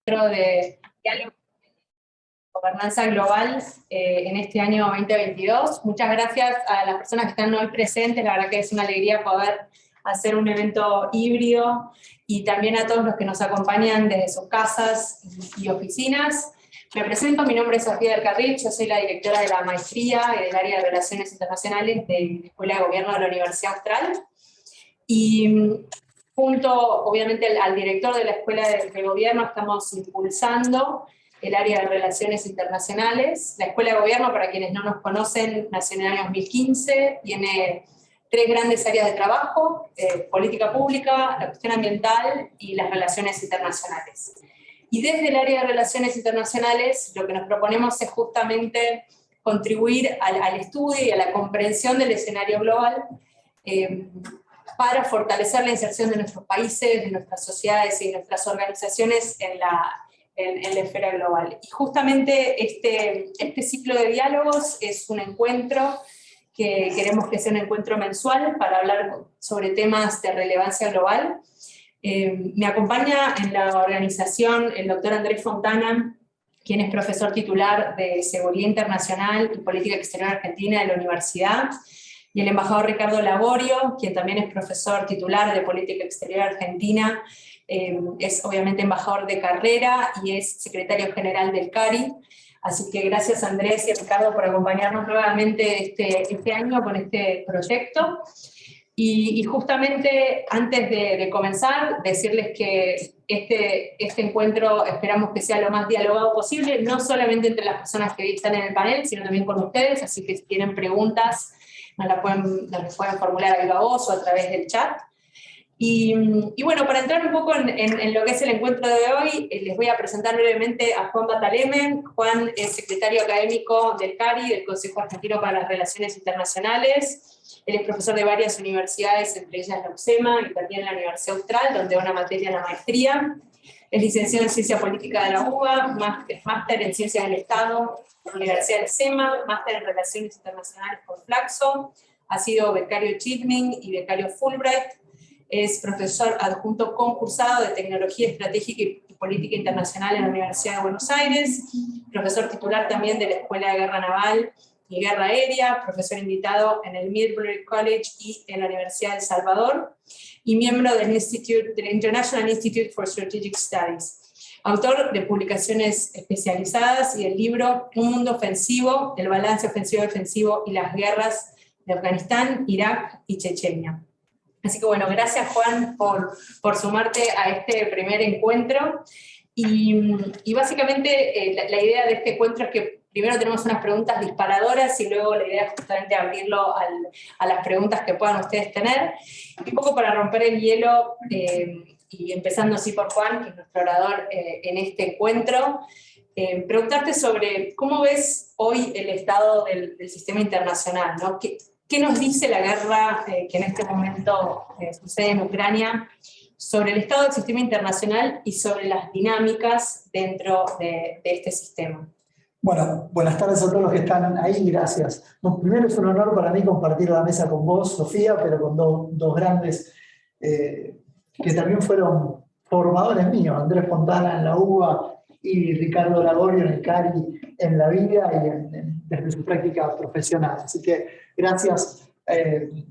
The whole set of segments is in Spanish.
de Diálogo y Gobernanza Global en este año 2022. Muchas gracias a las personas que están hoy presentes, la verdad que es una alegría poder hacer un evento híbrido, y también a todos los que nos acompañan desde sus casas y oficinas. Me presento, mi nombre es Sofía del Carril, yo soy la directora de la maestría del área de Relaciones Internacionales de la Escuela de Gobierno de la Universidad Austral. Y junto, obviamente, al director de la Escuela de Gobierno estamos impulsando el área de Relaciones Internacionales. La Escuela de Gobierno, para quienes no nos conocen, nació en el año 2015, tiene 3 grandes áreas de trabajo: política pública, la cuestión ambiental y las relaciones internacionales. Y desde el área de relaciones internacionales lo que nos proponemos es justamente contribuir al estudio y a la comprensión del escenario global para fortalecer la inserción de nuestros países, de nuestras sociedades y de nuestras organizaciones en la esfera global. Y justamente este ciclo de diálogos es un encuentro que queremos que sea un encuentro mensual para hablar sobre temas de relevancia global. Me acompaña en la organización el doctor Andrés Fontana, quien es profesor titular de Seguridad Internacional y Política Exterior Argentina de la Universidad, y el embajador Ricardo Laborio, quien también es profesor titular de Política Exterior Argentina, es obviamente embajador de carrera y es secretario general del CARI. Así que gracias Andrés y Ricardo por acompañarnos nuevamente este año con este proyecto. Y justamente antes de comenzar, decirles que este encuentro esperamos que sea lo más dialogado posible, no solamente entre las personas que están en el panel, sino también con ustedes, así que si tienen preguntas, nos las pueden formular a viva voz o a través del chat. Y bueno, para entrar un poco en lo que es el encuentro de hoy, les voy a presentar brevemente a Juan Bataleme. Juan es secretario académico del CARI, del Consejo Argentino para las Relaciones Internacionales. Él es profesor de varias universidades, entre ellas la UCEMA y también la Universidad Austral, donde da una materia en la maestría. Es licenciado en Ciencia Política de la UBA, máster en Ciencias del Estado por la Universidad del SEMA, máster en Relaciones Internacionales por Flaxo. Ha sido becario Chipman y becario Fulbright. Es profesor adjunto concursado de Tecnología Estratégica y Política Internacional en la Universidad de Buenos Aires, profesor titular también de la Escuela de Guerra Naval y Guerra Aérea, profesor invitado en el Middlebury College y en la Universidad de El Salvador, y miembro del International Institute for Strategic Studies. Autor de publicaciones especializadas y del libro Un Mundo Ofensivo, el balance ofensivo-defensivo y las guerras de Afganistán, Irak y Chechenia. Así que bueno, gracias Juan por sumarte a este primer encuentro. Y básicamente la idea de este encuentro es que primero tenemos unas preguntas disparadoras y luego la idea es justamente abrirlo a las preguntas que puedan ustedes tener. Y un poco para romper el hielo, y empezando así por Juan, que es nuestro orador en este encuentro, preguntarte sobre cómo ves hoy el estado del sistema internacional, ¿no? ¿Qué nos dice la guerra que en este momento sucede en Ucrania sobre el estado del sistema internacional y sobre las dinámicas dentro de este sistema? Bueno, buenas tardes a todos los que están ahí, gracias. Bueno, primero es un honor para mí compartir la mesa con vos, Sofía, pero con dos grandes que también fueron formadores míos, Andrés Fontana en la UBA y Ricardo Laborio en el CARI, en la vida y desde su práctica profesional. Así que gracias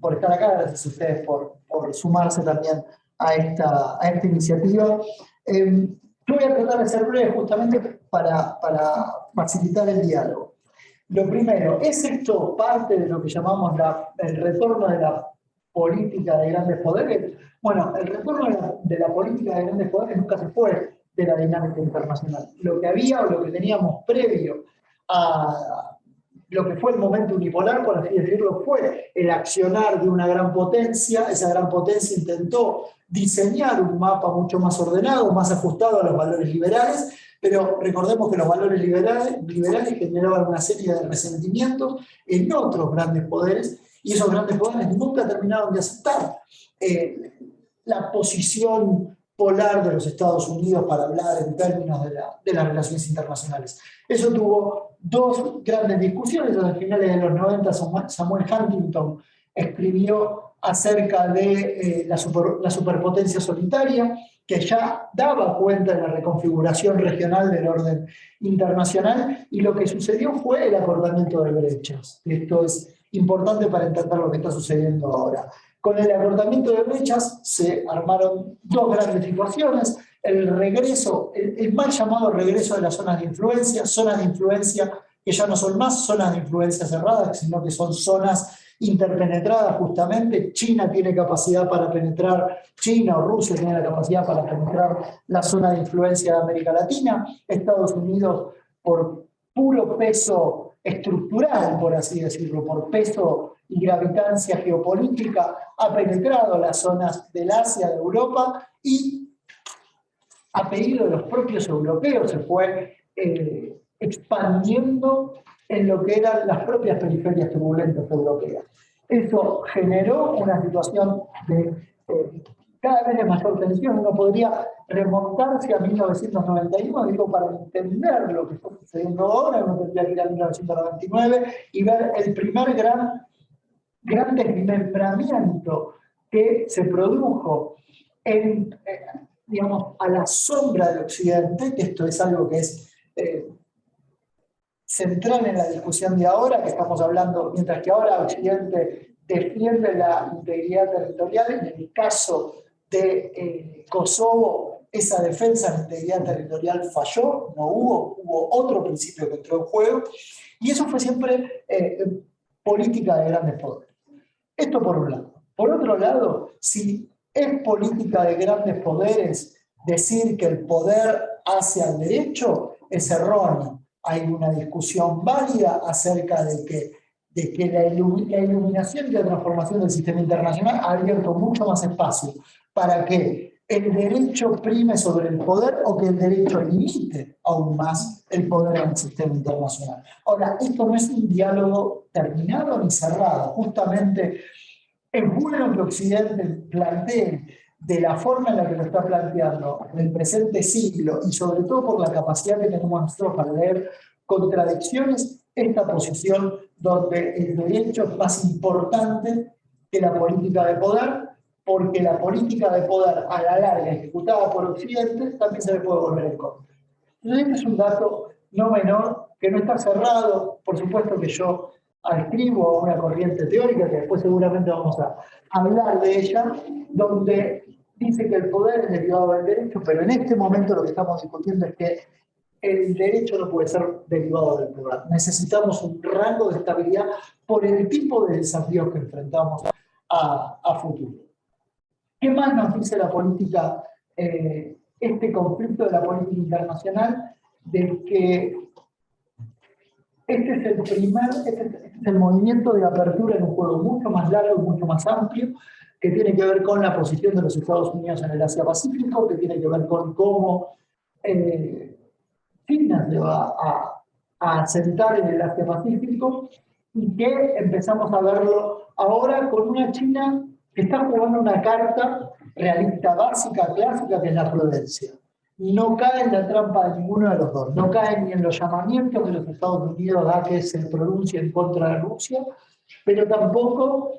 por estar acá, gracias a ustedes por sumarse también a esta iniciativa. Yo voy a tratar de ser breve justamente para facilitar el diálogo. Lo primero, ¿es esto parte de lo que llamamos el retorno de la política de grandes poderes? Bueno, el retorno de la política de grandes poderes nunca se fue de la dinámica internacional. Lo que había o lo que teníamos previo a lo que fue el momento unipolar, por así decirlo, fue el accionar de una gran potencia. Esa gran potencia intentó diseñar un mapa mucho más ordenado, más ajustado a los valores liberales, pero recordemos que los valores liberales generaban una serie de resentimientos en otros grandes poderes, y esos grandes poderes nunca terminaron de aceptar la posición polar de los Estados Unidos para hablar en términos de las relaciones internacionales. Eso tuvo 2 grandes discusiones. A finales de los 90 Samuel Huntington escribió acerca de la superpotencia solitaria, que ya daba cuenta de la reconfiguración regional del orden internacional, y lo que sucedió fue el acortamiento de brechas. Esto es importante para entender lo que está sucediendo ahora. Con el acortamiento de brechas se armaron dos grandes situaciones: el regreso, el mal llamado regreso de las zonas de influencia que ya no son más zonas de influencia cerradas, sino que son zonas interpenetradas justamente. China tiene capacidad para penetrar, China o Rusia tiene la capacidad para penetrar la zona de influencia de América Latina. Estados Unidos, por puro peso estructural, por así decirlo, por peso y gravitancia geopolítica, ha penetrado las zonas del Asia, de Europa, y a pedido de los propios europeos se fue expandiendo en lo que eran las propias periferias turbulentas europeas. Eso generó una situación de cada vez de mayor tensión. Uno podría remontarse a 1991, digo, para entender lo que está sucediendo ahora. Uno tendría que ir a 1999 y ver el primer gran desmembramiento que se produjo en, digamos, a la sombra de Occidente, que esto es algo que es central en la discusión de ahora, que estamos hablando, mientras que ahora Occidente defiende la integridad territorial. En el caso de Kosovo, esa defensa de la integridad territorial falló, no hubo otro principio que entró en juego, y eso fue siempre política de grandes poderes. Esto por un lado. Por otro lado, si es política de grandes poderes decir que el poder hace al derecho, es erróneo. Hay una discusión válida acerca de que la iluminación y la transformación del sistema internacional ha abierto mucho más espacio para que el derecho prime sobre el poder, o que el derecho limite aún más el poder en el sistema internacional. Ahora, esto no es un diálogo terminado ni cerrado. Justamente es bueno que Occidente plantee de la forma en la que lo está planteando en el presente siglo, y sobre todo por la capacidad que tenemos nosotros para leer contradicciones, esta posición donde el derecho es más importante que la política de poder, porque la política de poder a la larga ejecutada por Occidente también se le puede volver en contra. Entonces, este es un dato no menor, que no está cerrado. Por supuesto que yo adscribo a una corriente teórica, que después seguramente vamos a hablar de ella, donde dice que el poder es derivado del derecho, pero en este momento lo que estamos discutiendo es que el derecho no puede ser derivado del poder. Necesitamos un rango de estabilidad por el tipo de desafíos que enfrentamos a futuro. ¿Qué más nos dice la política, este conflicto de la política internacional? De que este es el movimiento de apertura en un juego mucho más largo y mucho más amplio, que tiene que ver con la posición de los Estados Unidos en el Asia-Pacífico, que tiene que ver con cómo China se va a asentar en el Asia-Pacífico, y que empezamos a verlo ahora con una China que está jugando una carta realista básica, clásica, que es la prudencia. No cae en la trampa de ninguno de los dos, no cae ni en los llamamientos que los Estados Unidos da que se pronuncie en contra de Rusia, pero tampoco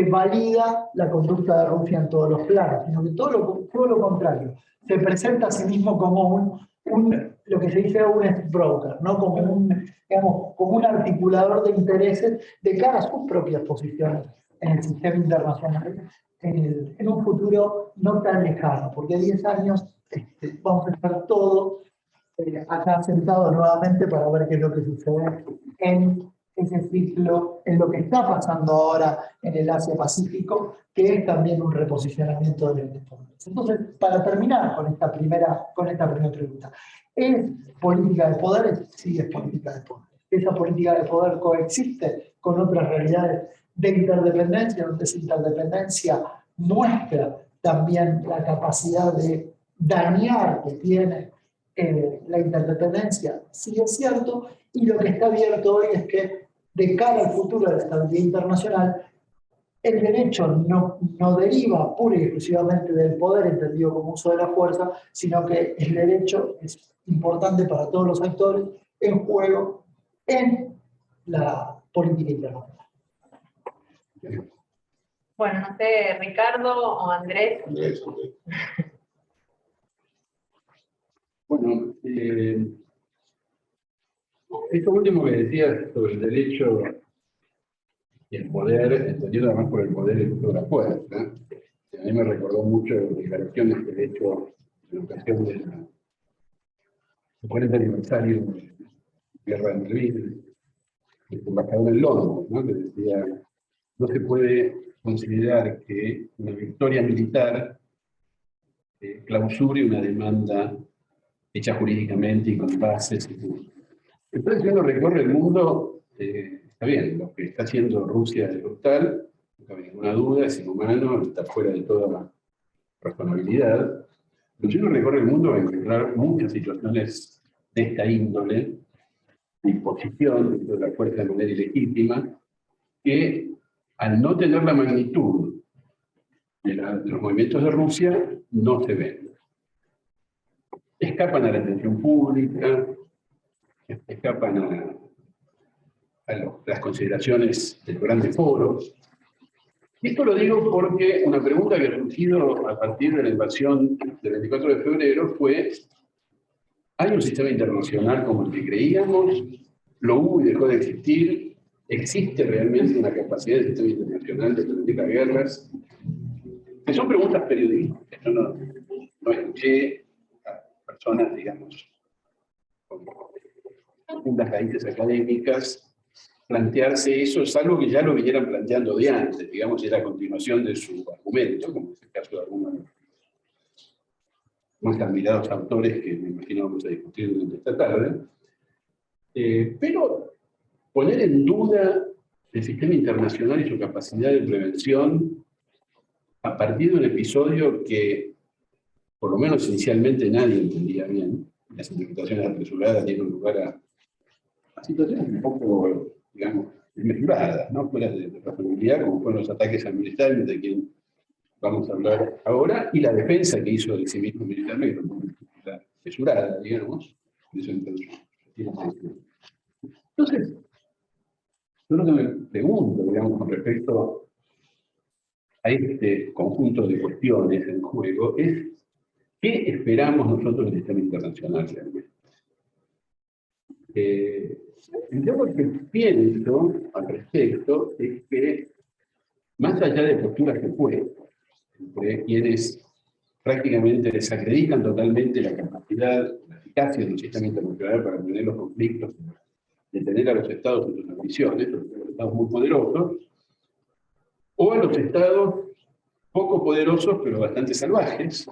valida la conducta de Rusia en todos los planos, sino que todo lo contrario, se presenta a sí mismo como lo que se dice un broker, ¿no? Como un articulador de intereses de cara a sus propias posiciones en el sistema internacional, en un futuro no tan lejano, porque 10 años vamos a estar todos acá sentados nuevamente para ver qué es lo que sucede en ese ciclo, en lo que está pasando ahora en el Asia-Pacífico, que es también un reposicionamiento de los poderes. Entonces, para terminar con esta primera pregunta, ¿es política de poderes? Sí, es política de poder. Esa política de poder coexiste con otras realidades de interdependencia, donde esa interdependencia muestra también la capacidad de dañar que tiene la interdependencia. Sí, es cierto, y lo que está abierto hoy es que, de cara al futuro de la estabilidad internacional, el derecho no deriva pura y exclusivamente del poder entendido como uso de la fuerza, sino que el derecho es importante para todos los actores en juego en la política internacional. Bueno, no sé, Ricardo o Andrés. Bueno, esto último que decías sobre el derecho y el poder, entendido además por el poder en toda la fuerza, a mí me recordó mucho declaraciones que he hecho en ocasión del 40 aniversario de la Guerra de Malvinas, el embajador en Londres, ¿no? Que decía, no se puede considerar que una victoria militar clausure una demanda hecha jurídicamente y con bases. Entonces, si uno recorre el mundo, está bien, lo que está haciendo Rusia es brutal, no cabe ninguna duda, es inhumano, está fuera de toda razonabilidad. Pero si uno recorre el mundo va a encontrar muchas situaciones de esta índole, de imposición de la fuerza de manera ilegítima, que al no tener la magnitud de los movimientos de Rusia, no se ven. Escapan a la atención pública, escapan a las consideraciones de los grandes foros. Y esto lo digo porque una pregunta que ha surgido a partir de la invasión del 24 de febrero fue: ¿hay un sistema internacional como el que creíamos? ¿Lo hubo y dejó de existir? ¿Existe realmente una capacidad del sistema internacional de prevenir las guerras? Que son preguntas periodísticas. Yo no escuché a personas, digamos, con unas raíces académicas plantearse eso, salvo que ya lo vinieran planteando de antes, digamos, y era continuación de su argumento, como es el caso de algunos más admirados autores que me imagino vamos a discutir durante esta tarde. Pero poner en duda el sistema internacional y su capacidad de prevención a partir de un episodio que, por lo menos inicialmente, nadie entendía bien. Las interpretaciones apresuradas dieron lugar a situaciones un poco, digamos, desmesuradas, ¿no? Fuera de razonabilidad, como fueron los ataques al militar, de quien vamos a hablar ahora, y la defensa que hizo de sí mismo militarmente, mesurada, digamos. Entonces, yo lo que me pregunto, digamos, con respecto a este conjunto de cuestiones en juego es: ¿qué esperamos nosotros del sistema internacional realmente? Yo lo que pienso al respecto es que, más allá de posturas que pueden, entre quienes prácticamente desacreditan totalmente la capacidad, la eficacia del sistema internacional para prevenir los conflictos, detener a los estados en sus ambiciones, a los estados muy poderosos, o a los estados poco poderosos pero bastante salvajes,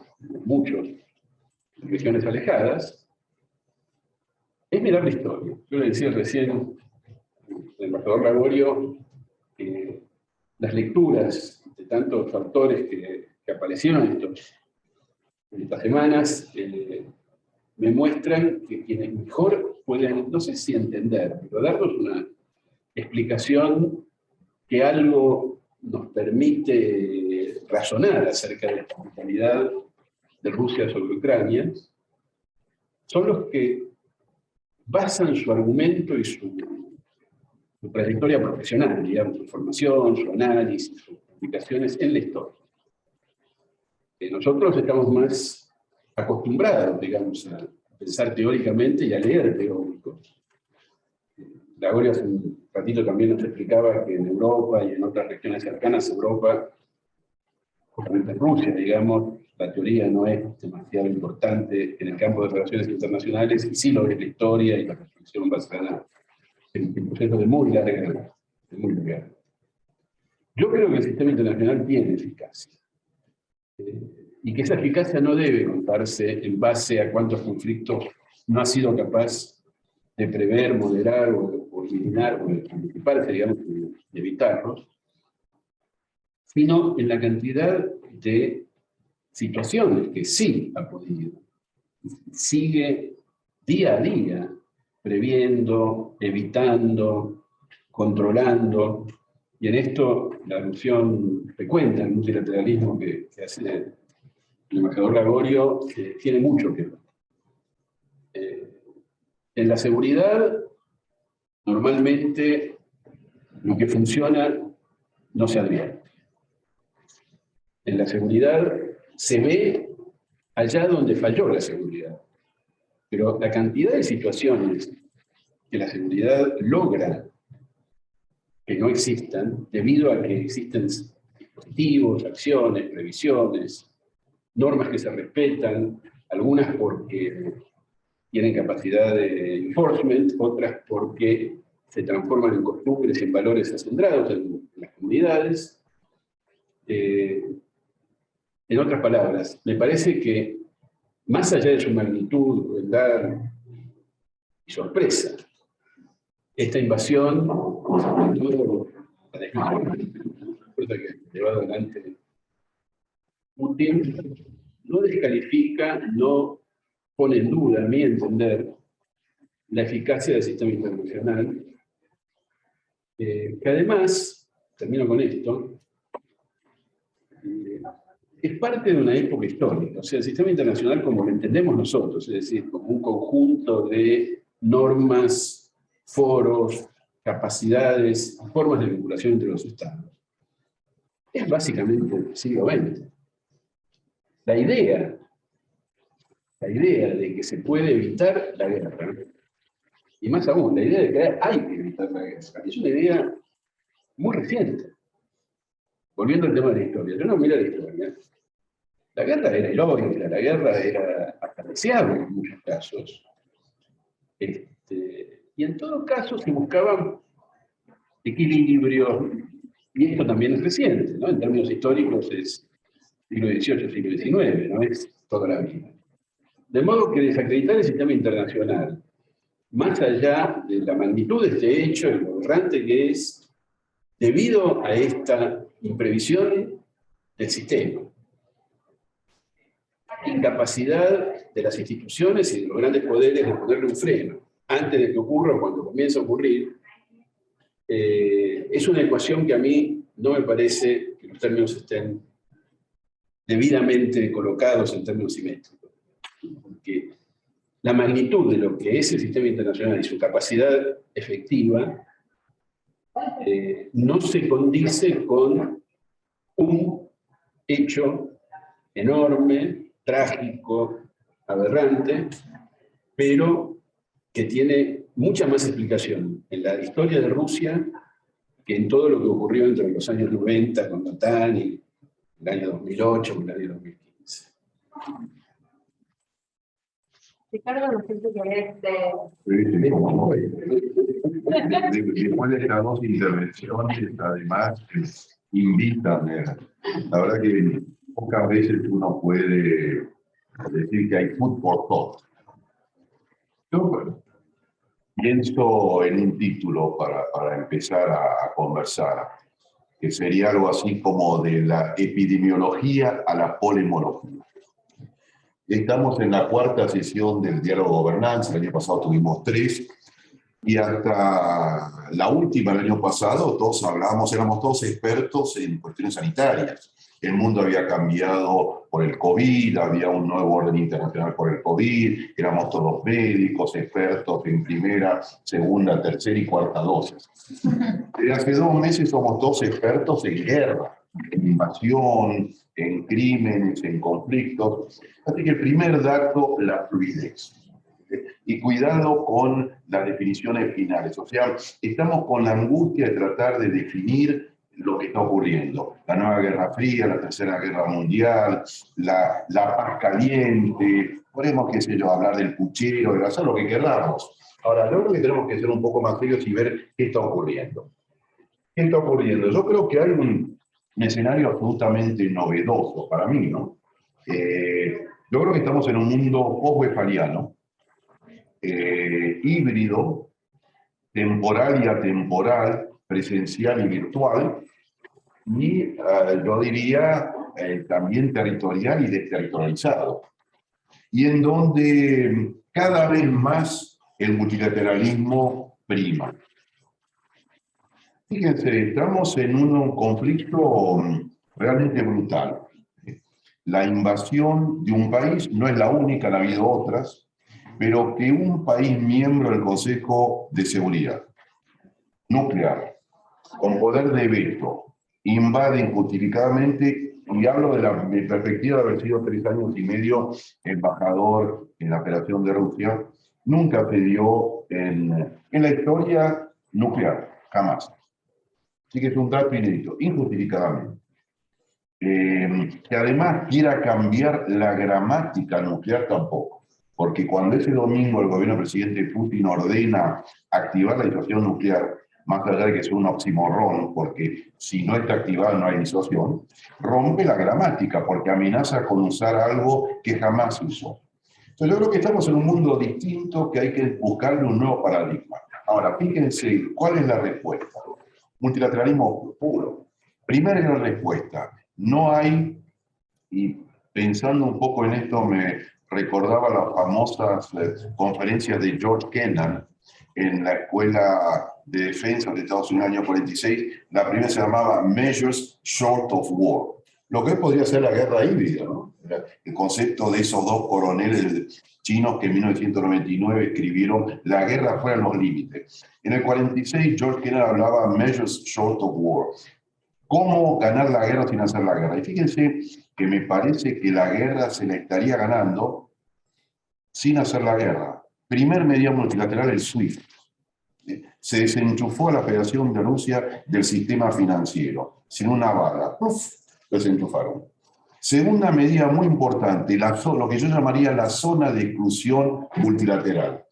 muchos en regiones alejadas, es mirar la historia. Yo le decía recién al embajador Lagorio que las lecturas de tantos autores que aparecieron en estas semanas me muestran que quienes mejor pueden, no sé si entender, pero darnos una explicación que algo nos permite razonar acerca de la brutalidad de Rusia sobre Ucrania, son los que basan su argumento y su trayectoria profesional, digamos, su formación, su análisis, sus publicaciones en la historia. Nosotros estamos más acostumbrados, digamos, a pensar teóricamente y a leer teóricos. Lagorio hace un ratito también nos explicaba que en Europa y en otras regiones cercanas a Europa, justamente en Rusia, digamos, la teoría no es demasiado importante en el campo de relaciones internacionales, y sí lo es la historia y la reflexión basada en procesos de muy larga. Yo creo que el sistema internacional tiene eficacia. Y que esa eficacia no debe contarse en base a cuántos conflictos no ha sido capaz de prever, moderar o eliminar, o anticiparse, digamos, y evitarlos, sino en la cantidad de situaciones que sí ha podido. Sigue día a día previendo, evitando, controlando, y en esto la alusión frecuente al multilateralismo que hace el embajador Lagorio tiene mucho que ver. En la seguridad, normalmente lo que funciona no se advierte. En la seguridad se ve allá donde falló la seguridad. pero la cantidad de situaciones que la seguridad logra que no existan, debido a que existen dispositivos, acciones, previsiones, normas que se respetan, algunas porque tienen capacidad de enforcement, otras porque se transforman en costumbres y en valores acendrados en las comunidades. En otras palabras, me parece que más allá de su magnitud, crueldad y sorpresa, esta invasión, sobre todo la que lleva adelante Putin, no descalifica, no pone en duda, a mi entender, la eficacia del sistema internacional, que además, termino con esto, es parte de una época histórica. O sea, el sistema internacional como lo entendemos nosotros, es decir, como un conjunto de normas, foros, capacidades, formas de vinculación entre los estados, es básicamente el siglo XX. La idea de que se puede evitar la guerra, y más aún, la idea de que hay que evitar la guerra, es una idea muy reciente. Volviendo al tema de la historia, yo no miro la historia. La guerra era heroica, la guerra era hasta deseable en muchos casos. Y en todo caso se buscaban equilibrios, y esto también es reciente, ¿no? En términos históricos es siglo XVIII, siglo XIX, no es toda la vida. De modo que desacreditar el sistema internacional, más allá de la magnitud de este hecho y lo aberrante que es, debido a esta imprevisión del sistema, incapacidad de las instituciones y de los grandes poderes de ponerle un freno antes de que ocurra o cuando comienza a ocurrir, es una ecuación que a mí no me parece que los términos estén debidamente colocados en términos simétricos. Porque la magnitud de lo que es el sistema internacional y su capacidad efectiva no se condice con un hecho enorme, trágico, aberrante, pero que tiene mucha más explicación en la historia de Rusia que en todo lo que ocurrió entre los años 90 con la OTAN y el año 2008 con el año 2015. Ricardo, no sé si querés... Sí, como hoy. Después de estas dos intervenciones, además, invitan. La verdad que pocas veces uno puede decir que hay food for thought. Yo pienso en un título para empezar a conversar, que sería algo así como de la epidemiología a la polemología. Estamos en la cuarta sesión del diálogo gobernanza, el año pasado tuvimos 3, y hasta la última, el año pasado, todos hablábamos, éramos todos expertos en cuestiones sanitarias. El mundo había cambiado por el COVID, había un nuevo orden internacional por el COVID, éramos todos médicos, expertos en primera, segunda, tercera y cuarta dosis. Desde hace 2 meses somos todos expertos en guerra, en invasión, en crímenes, en conflictos. Así que el primer dato, la fluidez. Y cuidado con las definiciones finales. O sea, estamos con la angustia de tratar de definir lo que está ocurriendo. La nueva Guerra Fría, la Tercera Guerra Mundial, la paz caliente, podemos, qué sé yo, hablar del puchero, de hacer lo que queramos. Ahora, yo creo que tenemos que ser un poco más serios y ver qué está ocurriendo. ¿Qué está ocurriendo? Yo creo que hay un escenario absolutamente novedoso para mí, ¿no? Yo creo que estamos en un mundo post-westphaliano, híbrido, temporal y atemporal, presencial y virtual, y yo diría también territorial y desterritorializado, y en donde cada vez más el multilateralismo prima. Fíjense, estamos en un conflicto realmente brutal. La invasión de un país no es la única, han habido otras, pero que un país miembro del Consejo de Seguridad nuclear, con poder de veto, invade injustificadamente y hablo de mi perspectiva de haber sido 3 años y medio embajador en la Federación de Rusia, nunca se dio en la historia nuclear, jamás. Así que es un dato inédito, injustificadamente. Que además quiera cambiar la gramática nuclear tampoco, porque cuando ese domingo el gobierno del presidente Putin ordena activar la disuasión nuclear, más allá de que es un oximorrón, porque si no está activada no hay disuasión, rompe la gramática, porque amenaza con usar algo que jamás usó. Entonces yo creo que estamos en un mundo distinto que hay que buscarle un nuevo paradigma. Ahora, fíjense, ¿cuál es la respuesta? Multilateralismo puro. Primera gran respuesta, no hay, y pensando un poco en esto me recordaba las famosas conferencias de George Kennan en la Escuela de Defensa de Estados Unidos en el año 46, la primera se llamaba Measures Short of War, lo que podría ser la guerra híbrida, ¿no? El concepto de esos dos coroneles chinos que en 1999 escribieron la guerra fuera de los límites. En el 46 George Kennan hablaba Measures Short of War, cómo ganar la guerra sin hacer la guerra. Y fíjense que me parece que la guerra se la estaría ganando sin hacer la guerra. Primer medida multilateral, el SWIFT. Se desenchufó a la Federación de Rusia del sistema financiero, sin una bala. ¡Puf! Lo desenchufaron. Segunda medida muy importante, lo que yo llamaría la zona de exclusión multilateral.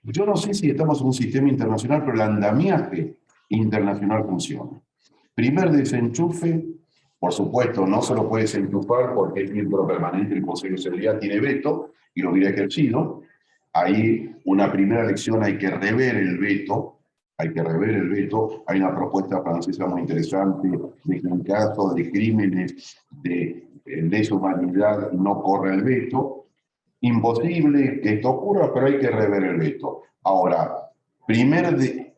Yo no sé si estamos en un sistema internacional, pero el andamiaje internacional funciona. Primer desenchufe, por supuesto, no se lo puede desenchufar porque es miembro permanente del Consejo de Seguridad, tiene veto y lo hubiera ejercido. Ahí, una primera lección, hay que rever el veto. Hay una propuesta francesa muy interesante de que en caso de crímenes de lesa humanidad no corre el veto. Imposible que esto ocurra, pero hay que rever el veto. Ahora,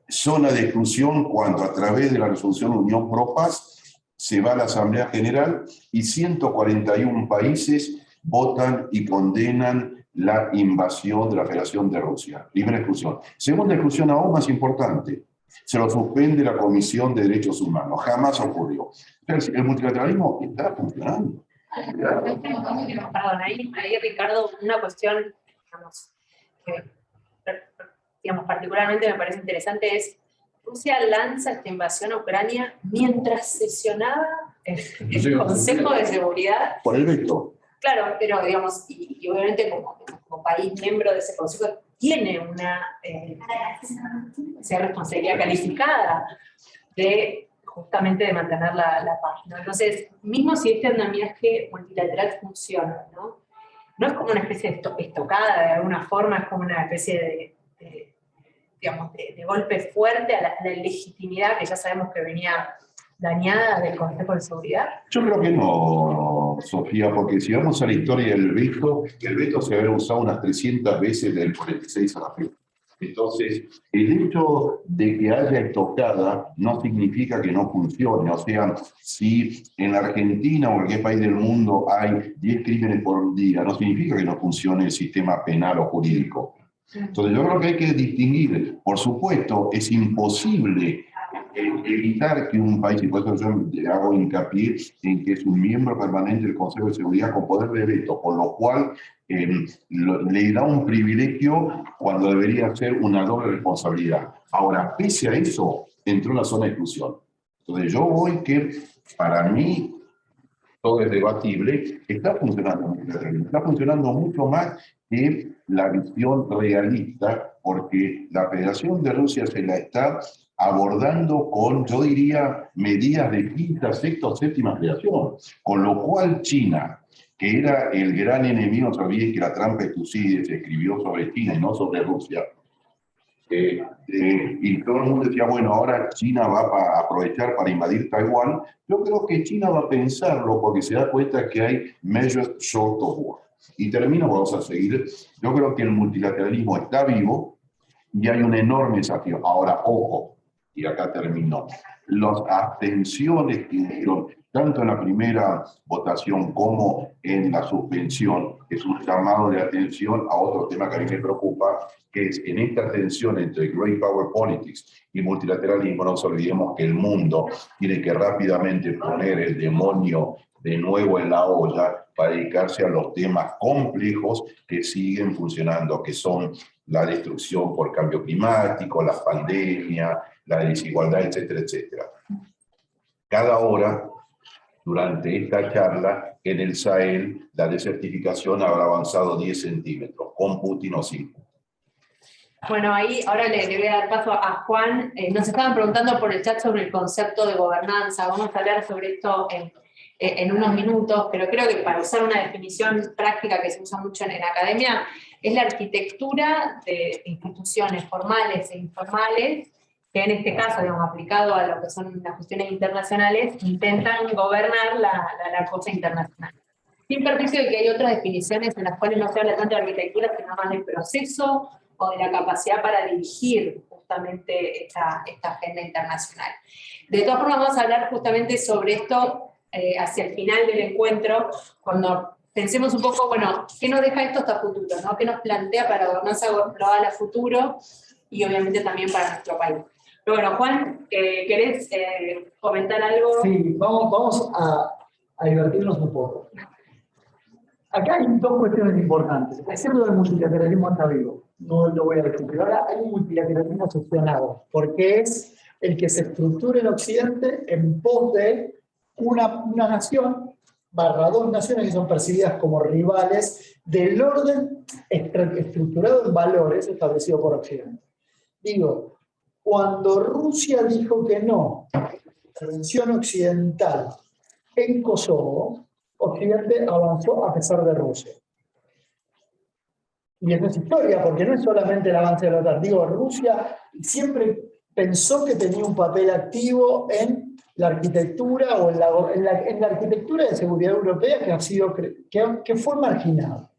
zona de exclusión cuando a través de la resolución Unión Pro Paz se va a la Asamblea General y 141 países votan y condenan la invasión de la Federación de Rusia. Primera exclusión. Segunda exclusión aún más importante. Se lo suspende la Comisión de Derechos Humanos. Jamás ocurrió. El multilateralismo está funcionando. Perdón, ahí Ricardo, una cuestión, digamos, particularmente me parece interesante es, Rusia lanza esta invasión a Ucrania mientras sesionaba el Consejo de Seguridad. Por el veto. Claro, pero digamos, y obviamente como país miembro de ese consejo tiene una responsabilidad calificada de justamente de mantener la paz, ¿no? Entonces, mismo si este andamiaje multilateral funciona, ¿no? No es como una especie de estocada de alguna forma, es como una especie de golpe fuerte a la legitimidad que ya sabemos que venía dañada del Consejo de Seguridad. Yo creo que no, Sofía, porque si vamos a la historia del veto se había usado unas 300 veces del 46 a la fecha. Entonces, el hecho de que haya estocada no significa que no funcione. O sea, si en la Argentina o en cualquier país del mundo hay 10 crímenes por día, no significa que no funcione el sistema penal o jurídico. Entonces, yo creo que hay que distinguir. Por supuesto, es imposible evitar que un país, y por eso yo hago hincapié en que es un miembro permanente del Consejo de Seguridad con poder de veto, con lo cual le da un privilegio cuando debería ser una doble responsabilidad. Ahora, pese a eso, entró en la zona de exclusión. Entonces yo voy que, para mí, todo es debatible, está funcionando mucho más que la visión realista, porque la Federación de Rusia se la está abordando con, yo diría, medidas de quinta, sexta o séptima creación, con lo cual China, que era el gran enemigo, no se olviden que la trampa de Tucídides se escribió sobre China y no sobre Rusia, y todo el mundo decía, bueno, ahora China va a aprovechar para invadir Taiwán. Yo creo que China va a pensarlo porque se da cuenta que hay measures short of war. Y termino, vamos a seguir. Yo creo que el multilateralismo está vivo y hay un enorme desafío. Ahora, ojo, y acá termino. Las abstenciones que hicieron, tanto en la primera votación como en la suspensión, es un llamado de atención a otro tema que a mí me preocupa, que es en esta tensión entre Great Power Politics y multilateralismo, no nos olvidemos que el mundo tiene que rápidamente poner el demonio de nuevo en la olla para dedicarse a los temas complejos que siguen funcionando, que son la destrucción por cambio climático, la pandemia, la desigualdad, etcétera, etcétera. Cada hora, durante esta charla, en el Sahel, la desertificación habrá avanzado 10 centímetros, con Putin o sin Putin. Bueno, ahí ahora le voy a dar paso a Juan. Nos estaban preguntando por el chat sobre el concepto de gobernanza. Vamos a hablar sobre esto en unos minutos, pero creo que para usar una definición práctica que se usa mucho en academia, es la arquitectura de instituciones formales e informales, que en este caso, digamos, aplicado a lo que son las cuestiones internacionales, intentan gobernar la cosa internacional. Sin perjuicio de que hay otras definiciones en las cuales no se habla tanto de arquitectura, sino más del proceso o de la capacidad para dirigir justamente esta agenda internacional. De todas formas, vamos a hablar justamente sobre esto hacia el final del encuentro, cuando pensemos un poco, bueno, ¿qué nos deja esto hasta futuro? ¿No? ¿Qué nos plantea para la gobernanza global a futuro? Y obviamente también para nuestro país. Pero bueno, Juan, ¿querés comentar algo? Sí, vamos a divertirnos un poco. Acá hay dos cuestiones importantes. El centro del multilateralismo está vivo, no lo voy a discutir. Ahora hay un multilateralismo gestionado, porque es el que se estructura en Occidente en pos de una nación, barra dos naciones que son percibidas como rivales del orden estructurado en valores establecido por Occidente. Digo, cuando Rusia dijo que no a la intervención occidental en Kosovo, Occidente avanzó a pesar de Rusia. Y eso es historia, porque no es solamente el avance de la OTAN. Digo, Rusia siempre pensó que tenía un papel activo en la arquitectura o en la arquitectura de seguridad europea que fue marginada.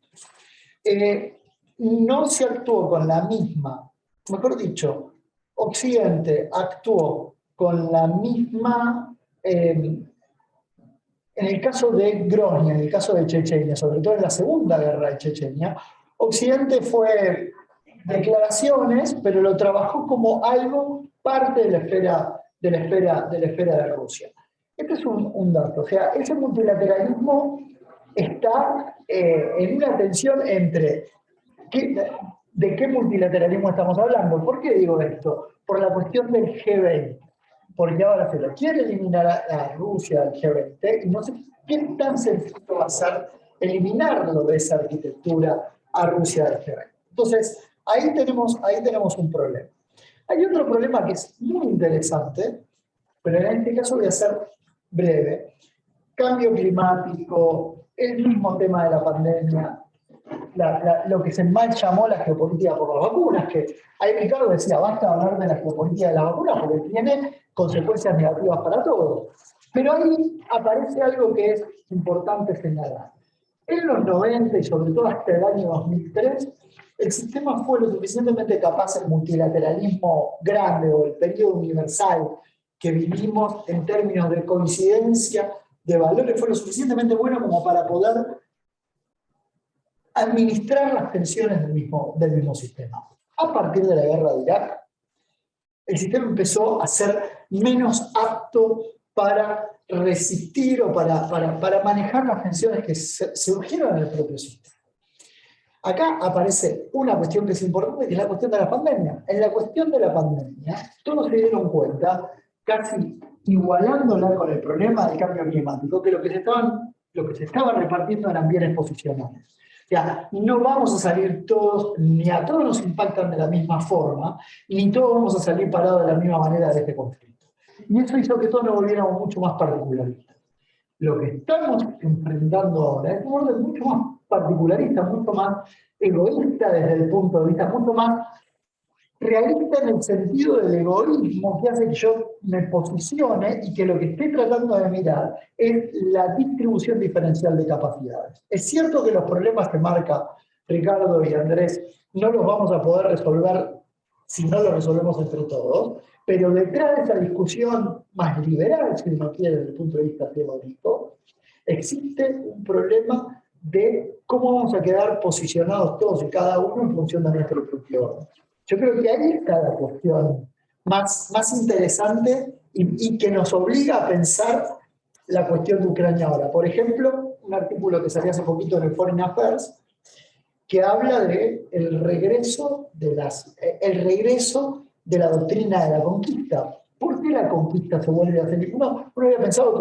No se actuó con la misma, mejor dicho, Occidente actuó con la misma... En el caso de Grozny, en el caso de Chechenia, sobre todo en la Segunda Guerra de Chechenia, Occidente fue declaraciones, pero lo trabajó como algo parte de la esfera de Rusia. Este es un dato. O sea, ese multilateralismo está en una tensión entre ¿de qué multilateralismo estamos hablando? ¿Por qué digo esto? Por la cuestión del G20. Porque ahora se lo quiere eliminar a Rusia del G20 y no sé qué tan sencillo va a ser eliminarlo de esa arquitectura a Rusia del G20. Entonces, ahí tenemos un problema. Hay otro problema que es muy interesante, pero en este caso voy a ser breve. Cambio climático, el mismo tema de la pandemia, lo que se mal llamó la geopolítica por las vacunas, que ahí Ricardo decía, basta hablar de la geopolítica de las vacunas porque tiene consecuencias negativas para todos. Pero ahí aparece algo que es importante señalar. En los 90 y sobre todo hasta el año 2003, el sistema fue lo suficientemente capaz, el multilateralismo grande o el periodo universal que vivimos en términos de coincidencia de valores, fue lo suficientemente bueno como para poder administrar las tensiones del mismo sistema. A partir de la guerra de Irak, el sistema empezó a ser menos apto para resistir o para manejar las tensiones que surgieron en el propio sistema. Acá aparece una cuestión que es importante, que es la cuestión de la pandemia. En la cuestión de la pandemia, todos se dieron cuenta, casi igualándola con el problema del cambio climático, que lo que se estaba repartiendo eran bienes posicionales. O sea, no vamos a salir todos, ni a todos nos impactan de la misma forma, ni todos vamos a salir parados de la misma manera de este conflicto. Y eso hizo que todos nos volviéramos mucho más particularistas. Lo que estamos enfrentando ahora es un orden mucho más particularista, mucho más egoísta desde el punto de vista, mucho más realista en el sentido del egoísmo que hace que yo me posicione y que lo que esté tratando de mirar es la distribución diferencial de capacidades. Es cierto que los problemas que marca Ricardo y Andrés no los vamos a poder resolver si no los resolvemos entre todos, pero detrás de esa discusión más liberal, si uno quiere desde el punto de vista teórico, existe un problema de cómo vamos a quedar posicionados todos y cada uno en función de nuestro propio orden. Yo creo que ahí está la cuestión más interesante y que nos obliga a pensar la cuestión de Ucrania ahora. Por ejemplo, un artículo que salió hace poquito en el Foreign Affairs, que habla de el regreso de la doctrina de la conquista. ¿Por qué la conquista se vuelve a hacer? Uno había pensado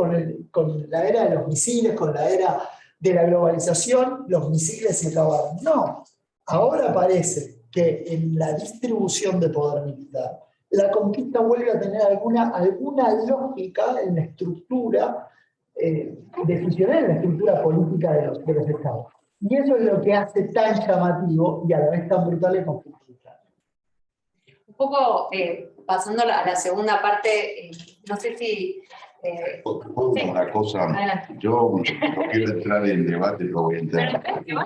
con la era de los misiles, con la era de la globalización, los misiles se acabaron. No, ahora parece que en la distribución de poder militar, la conquista vuelve a tener alguna lógica en la estructura decisional, en la estructura política de los estados. Y eso es lo que hace tan llamativo y a la vez tan brutal el conflicto. Un poco pasando a la segunda parte, no sé si... ¿Puedo sí. una cosa? Adelante. Yo no quiero entrar en debate, lo voy a entrar. Yo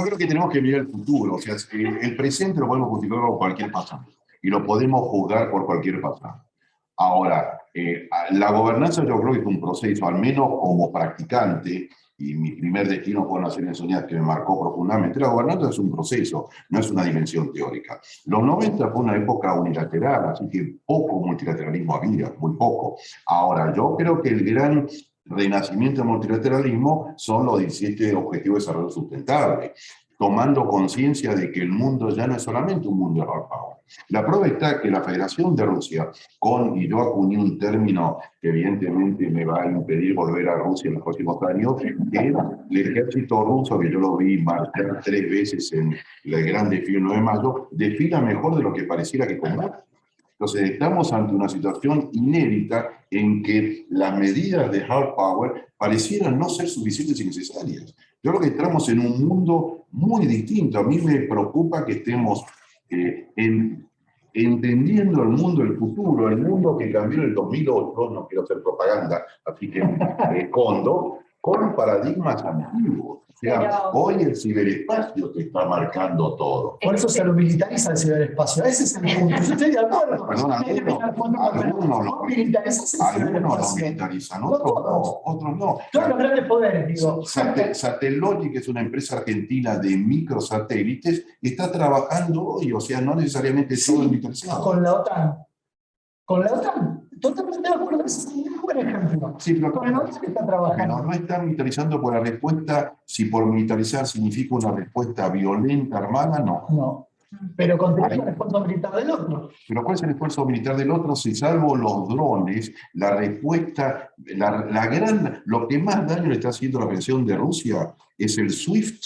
creo que tenemos que mirar el futuro. O sea, el presente lo podemos justificar por cualquier pasado y lo podemos juzgar por cualquier pasado. Ahora, la gobernanza yo creo que es un proceso, al menos como practicante, y mi primer destino fue Naciones Unidas que me marcó profundamente. La gobernanza es un proceso, no es una dimensión teórica. Los 90 fue una época unilateral, así que poco multilateralismo había, muy poco. Ahora, yo creo que el gran renacimiento del multilateralismo son los 17 Objetivos de Desarrollo Sustentable, tomando conciencia de que el mundo ya no es solamente un mundo de hard power. La prueba está que la Federación de Rusia, y yo acuñé un término que evidentemente me va a impedir volver a Rusia en los próximos años, que el ejército ruso, que yo lo vi marchar 3 veces en el gran desfile del 9 de mayo, desfila mejor de lo que pareciera que combate. Entonces estamos ante una situación inédita en que las medidas de hard power parecieran no ser suficientes y necesarias. Yo creo que estamos en un mundo muy distinto. A mí me preocupa que estemos entendiendo el mundo del futuro, el mundo que cambió en el 2008, no quiero hacer propaganda, así que me escondo, con paradigmas antiguos. O sea, hoy el ciberespacio te está marcando todo. Por eso se lo militariza el ciberespacio. Ese es el punto. Yo estoy de acuerdo. Perdón, algunos lo militarizan, otros no. Todos los grandes poderes, digo. Satellogic, que es una empresa argentina de microsatélites, está trabajando hoy, o sea, no necesariamente todo militarizado. Con la OTAN. Con la OTAN. Totalmente de acuerdo. Ese es un buen ejemplo. Sí, pero con la OTAN está trabajando. Pero no están militarizando por la respuesta, si por militarizar significa una respuesta violenta, armada, no. No. Pero continúa el esfuerzo militar del otro. Pero ¿cuál es el esfuerzo militar del otro? Si salvo los drones, la respuesta, lo que más daño le está haciendo a la Federación de Rusia es el SWIFT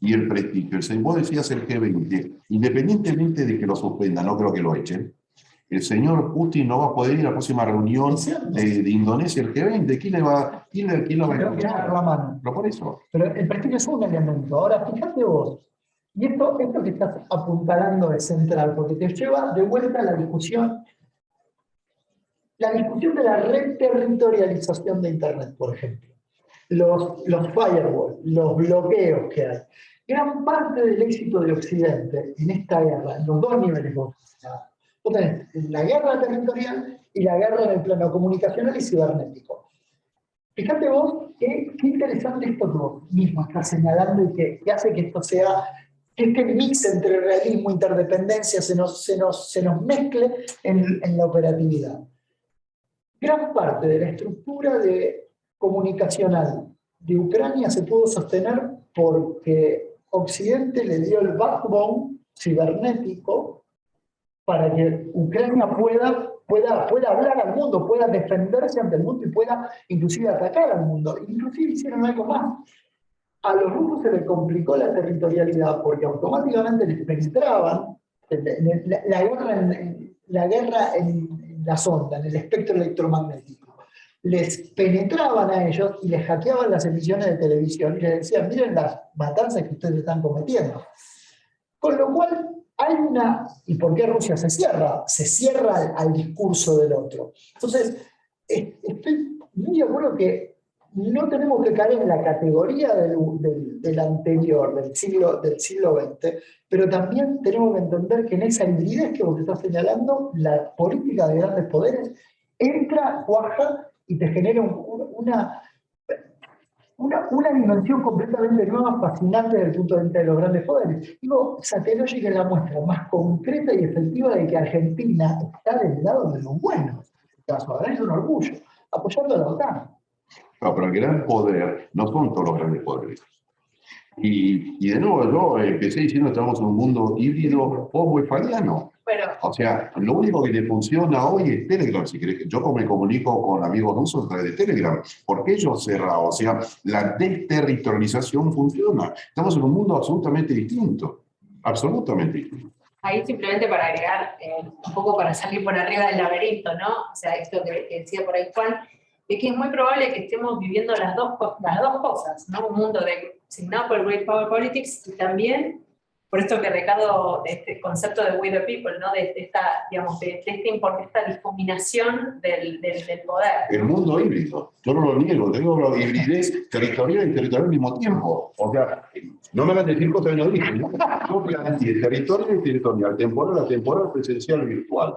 y el prestigio. Vos decías el G20, independientemente de que lo suspendan, no creo que lo echen, el señor Putin no va a poder ir a la próxima reunión de Indonesia, el G20. ¿Quién lo va a escuchar? La mano. Pero por eso. Pero el prestigio es un elemento. Ahora, fíjate vos, y esto que estás apuntalando es central, porque te lleva de vuelta a la discusión de la reterritorialización de Internet, por ejemplo. Los firewalls, los bloqueos que hay. Gran parte del éxito de Occidente en esta guerra, en los dos niveles, vos tenés la guerra territorial y la guerra en el plano comunicacional y cibernético. Fíjate vos qué interesante esto que vos mismo estás señalando y que hace que esto sea, que este mix entre realismo e interdependencia se nos mezcle en la operatividad. Gran parte de la estructura comunicacional de Ucrania se pudo sostener porque Occidente le dio el backbone cibernético para que Ucrania pueda hablar al mundo, pueda defenderse ante el mundo y pueda inclusive atacar al mundo. Inclusive hicieron algo más. A los rusos se les complicó la territorialidad porque automáticamente les penetraban la guerra en la sonda, en el espectro electromagnético. Les penetraban a ellos y les hackeaban las emisiones de televisión y les decían, miren las matanzas que ustedes están cometiendo. Con lo cual, ¿y por qué Rusia se cierra? Se cierra al discurso del otro. Entonces, estoy muy de acuerdo que no tenemos que caer en la categoría del anterior, del siglo XX, pero también tenemos que entender que en esa hibridez que vos estás señalando, la política de grandes poderes entra, cuaja y te genera una dimensión completamente nueva, fascinante desde el punto de vista de los grandes poderes. Digo, Satellogic es la muestra más concreta y efectiva de que Argentina está del lado de los buenos. En este caso, ahora es un orgullo. apoyando a la OTAN. No, pero el gran poder no son todos los grandes poderes. Y de nuevo, yo empecé diciendo que estamos en un mundo híbrido westphaliano. Bueno, O sea, lo único que le funciona hoy es Telegram. Si querés, yo me comunico con amigos rusos a través de Telegram. Porque ellos cerrados. O sea, la desterritorialización funciona. Estamos en un mundo absolutamente distinto. Absolutamente distinto. ahí simplemente para agregar un poco para salir por arriba del laberinto, ¿no? O sea, esto que decía por ahí Juan, es que es muy probable que estemos viviendo las dos cosas, ¿no? Un mundo signado por el Great Power Politics y también por esto que Ricardo, de este concepto de We the People, ¿no? De esta, digamos, esta difuminación del poder. El mundo híbrido, yo no lo niego, tengo la hibridez territorial y territorial al mismo tiempo. O sea, no me van a decir cosas que no dije, ¿no? Yo planteé territorial y territorial, temporal a temporal, presencial y virtual.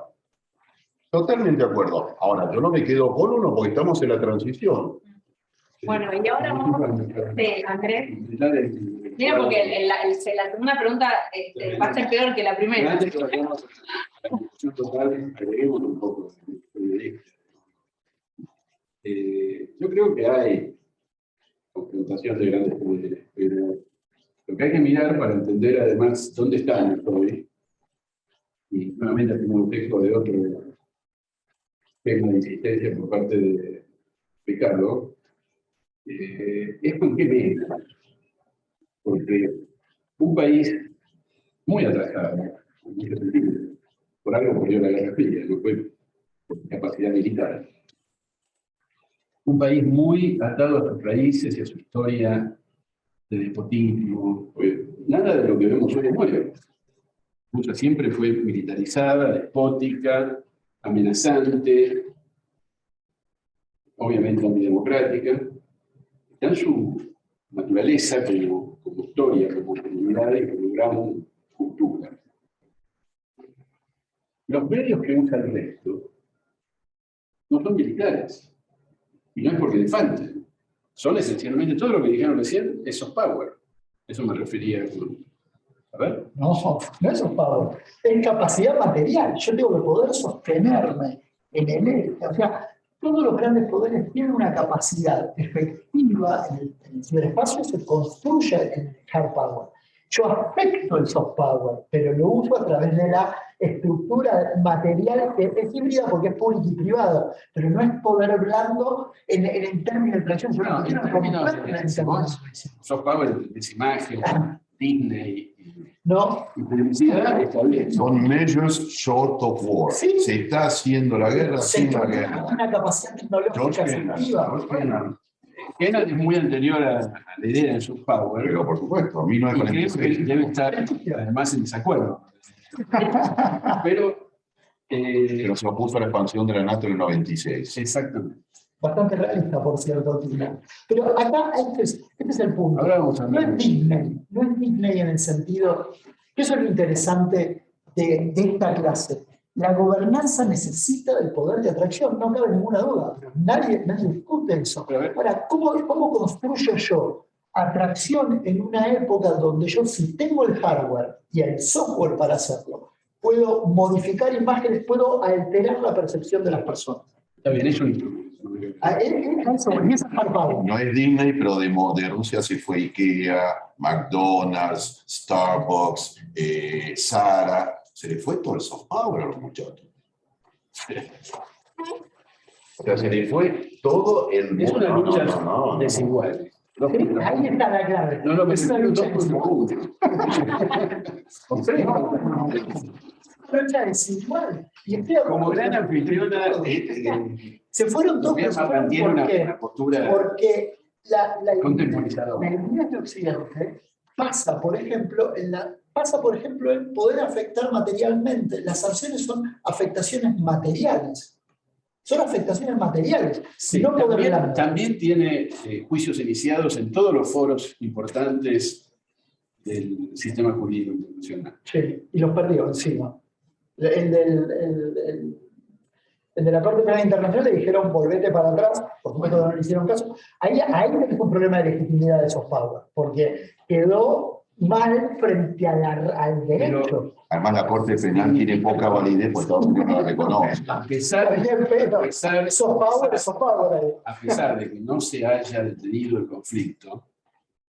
Totalmente de acuerdo. Ahora, yo no me quedo con uno porque estamos en la transición. Bueno, y ahora vamos, Andrés. Mira, porque la segunda pregunta va a ser peor que la primera. Antes que vayamos a la discusión total, agreguemos un poco de yo creo que hay confrontación de grandes poderes, pero lo que hay que mirar para entender además dónde están hoy, y nuevamente hacemos un texto de otro tema de insistencia por parte de Ricardo, es con qué medio. Porque un país muy atrasado, en muchos sentidos, por algo ocurrió la Guerra Fría, no fue por capacidad militar. Un país muy atado a sus raíces y a su historia de despotismo. Pues, nada de lo que vemos hoy es nuevo. Rusia siempre fue militarizada, despótica, amenazante, obviamente antidemocrática. Está en su naturaleza como historia, como comunidad y como gran cultura. Los medios que usa el resto no son militares. Y no es porque le falten. Son esencialmente todo lo que dijeron recién, es soft power. Eso me refería a ver. No es soft power. Es capacidad material. Yo tengo que poder sostenerme en el eje. O sea, todos los grandes poderes tienen una capacidad efectiva en el ciberespacio, se construye en el hard power. Yo aspecto el soft power, pero lo uso a través de la estructura material que es híbrida porque es público y privado, pero no es poder blando en términos de tracción. Yo no quiero soft power es imagen, Disney. No. Son measures short of war. Sí. Se está haciendo la guerra sin la guerra. Una capacidad tecnológica efectiva. Kennan es muy anterior a la idea de soft power. Pero por supuesto, y creo que debe estar además en desacuerdo. Pero se opuso a la expansión de la NATO en el 96. Exactamente. Bastante realista, por cierto. Pero acá este es el punto. Ahora vamos a no es Disney en el sentido, que eso es lo interesante de esta clase. La gobernanza necesita del poder de atracción, no cabe ninguna duda, pero nadie discute eso. Ahora, ¿cómo construyo yo atracción en una época donde yo, si tengo el hardware y el software para hacerlo, puedo modificar imágenes, puedo alterar la percepción de las personas? Está bien, es un instrumento. No es Disney, pero de Rusia se fue IKEA, McDonald's, Starbucks, Zara. Se le fue todo el soft power a los muchachos. O sea, se le fue todo el... Es una lucha desigual. Ahí está la clave. No, es una lucha desigual. Como gran anfitriona, se fueron todos mantiene una postura porque la contemporizadora. La idea de Occidente pasa, por ejemplo, en poder afectar materialmente. Las sanciones son afectaciones materiales. Son afectaciones materiales. Sí, no también tiene juicios iniciados en todos los foros importantes del sistema jurídico internacional. Sí, y los perdió encima. El de la Corte Penal Internacional le dijeron volvete para atrás, por supuesto no le hicieron caso. Ahí es un problema de legitimidad de esos power, porque quedó mal frente al derecho. Además, la Corte Penal tiene poca validez porque Estados Unidos no la reconoce. A pesar de que no se haya detenido el conflicto,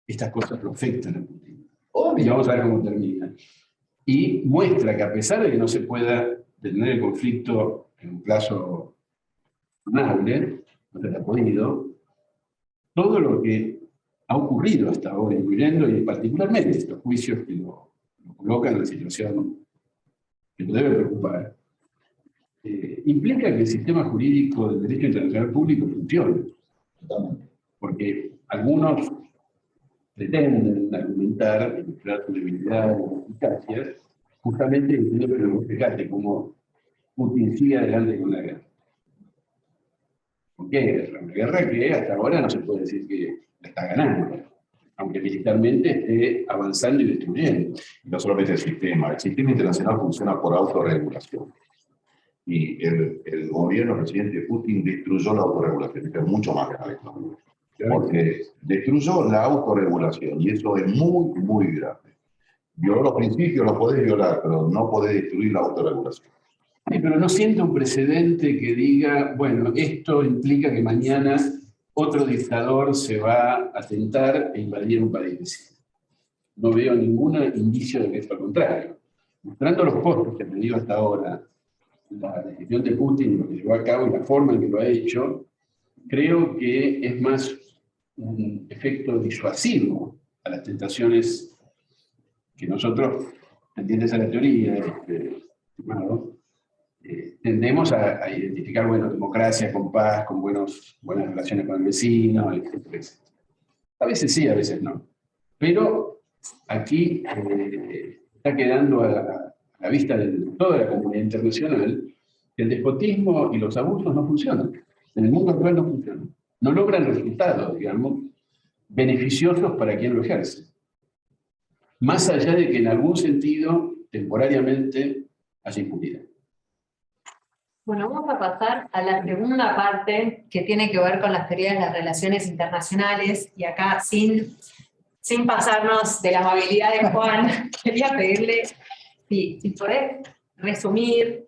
estas cosas lo afectan a Putin. Y vamos a ver cómo termina. Y muestra que a pesar de que no se pueda detener el conflicto en un plazo razonable, no se ha podido, todo lo que ha ocurrido hasta ahora, incluyendo y particularmente estos juicios que lo colocan en la situación que lo debe preocupar, implica que el sistema jurídico del derecho internacional público funcione. Porque algunos pretenden argumentar, demostrar su debilidad o eficacia, justamente diciendo, pero fíjate cómo Putin sigue adelante con la guerra. ¿Por qué guerra? Una guerra que hasta ahora no se puede decir que la está ganando, aunque militarmente esté avanzando y destruyendo. No solamente el sistema internacional funciona por autorregulación. Y el gobierno del presidente Putin destruyó la autorregulación, esto es mucho más grave. Porque destruyó la autorregulación y eso es muy, muy grave. Violó los principios, los podés violar, pero no podés destruir la autorregulación. Sí, pero no siento un precedente que diga, bueno, esto implica que mañana otro dictador se va a tentar e invadir un país vecino. No veo ningún indicio de que es lo contrario. Mostrando los costos que ha tenido hasta ahora la decisión de Putin, lo que llevó a cabo y la forma en que lo ha hecho, creo que es más un efecto disuasivo a las tentaciones que nosotros, entiendes a la teoría, estimado, tendemos a identificar, bueno, democracia con paz, con buenas relaciones con el vecino, etc. A veces sí, a veces no. Pero aquí está quedando a la vista de toda la comunidad internacional que el despotismo y los abusos no funcionan. En el mundo actual no funcionan. No logran resultados, digamos, beneficiosos para quien lo ejerce. Más allá de que en algún sentido, temporariamente, haya impunidad. Bueno, vamos a pasar a la segunda parte que tiene que ver con las teorías de las relaciones internacionales, y acá sin pasarnos de la amabilidad de Juan, quería pedirle si podés resumir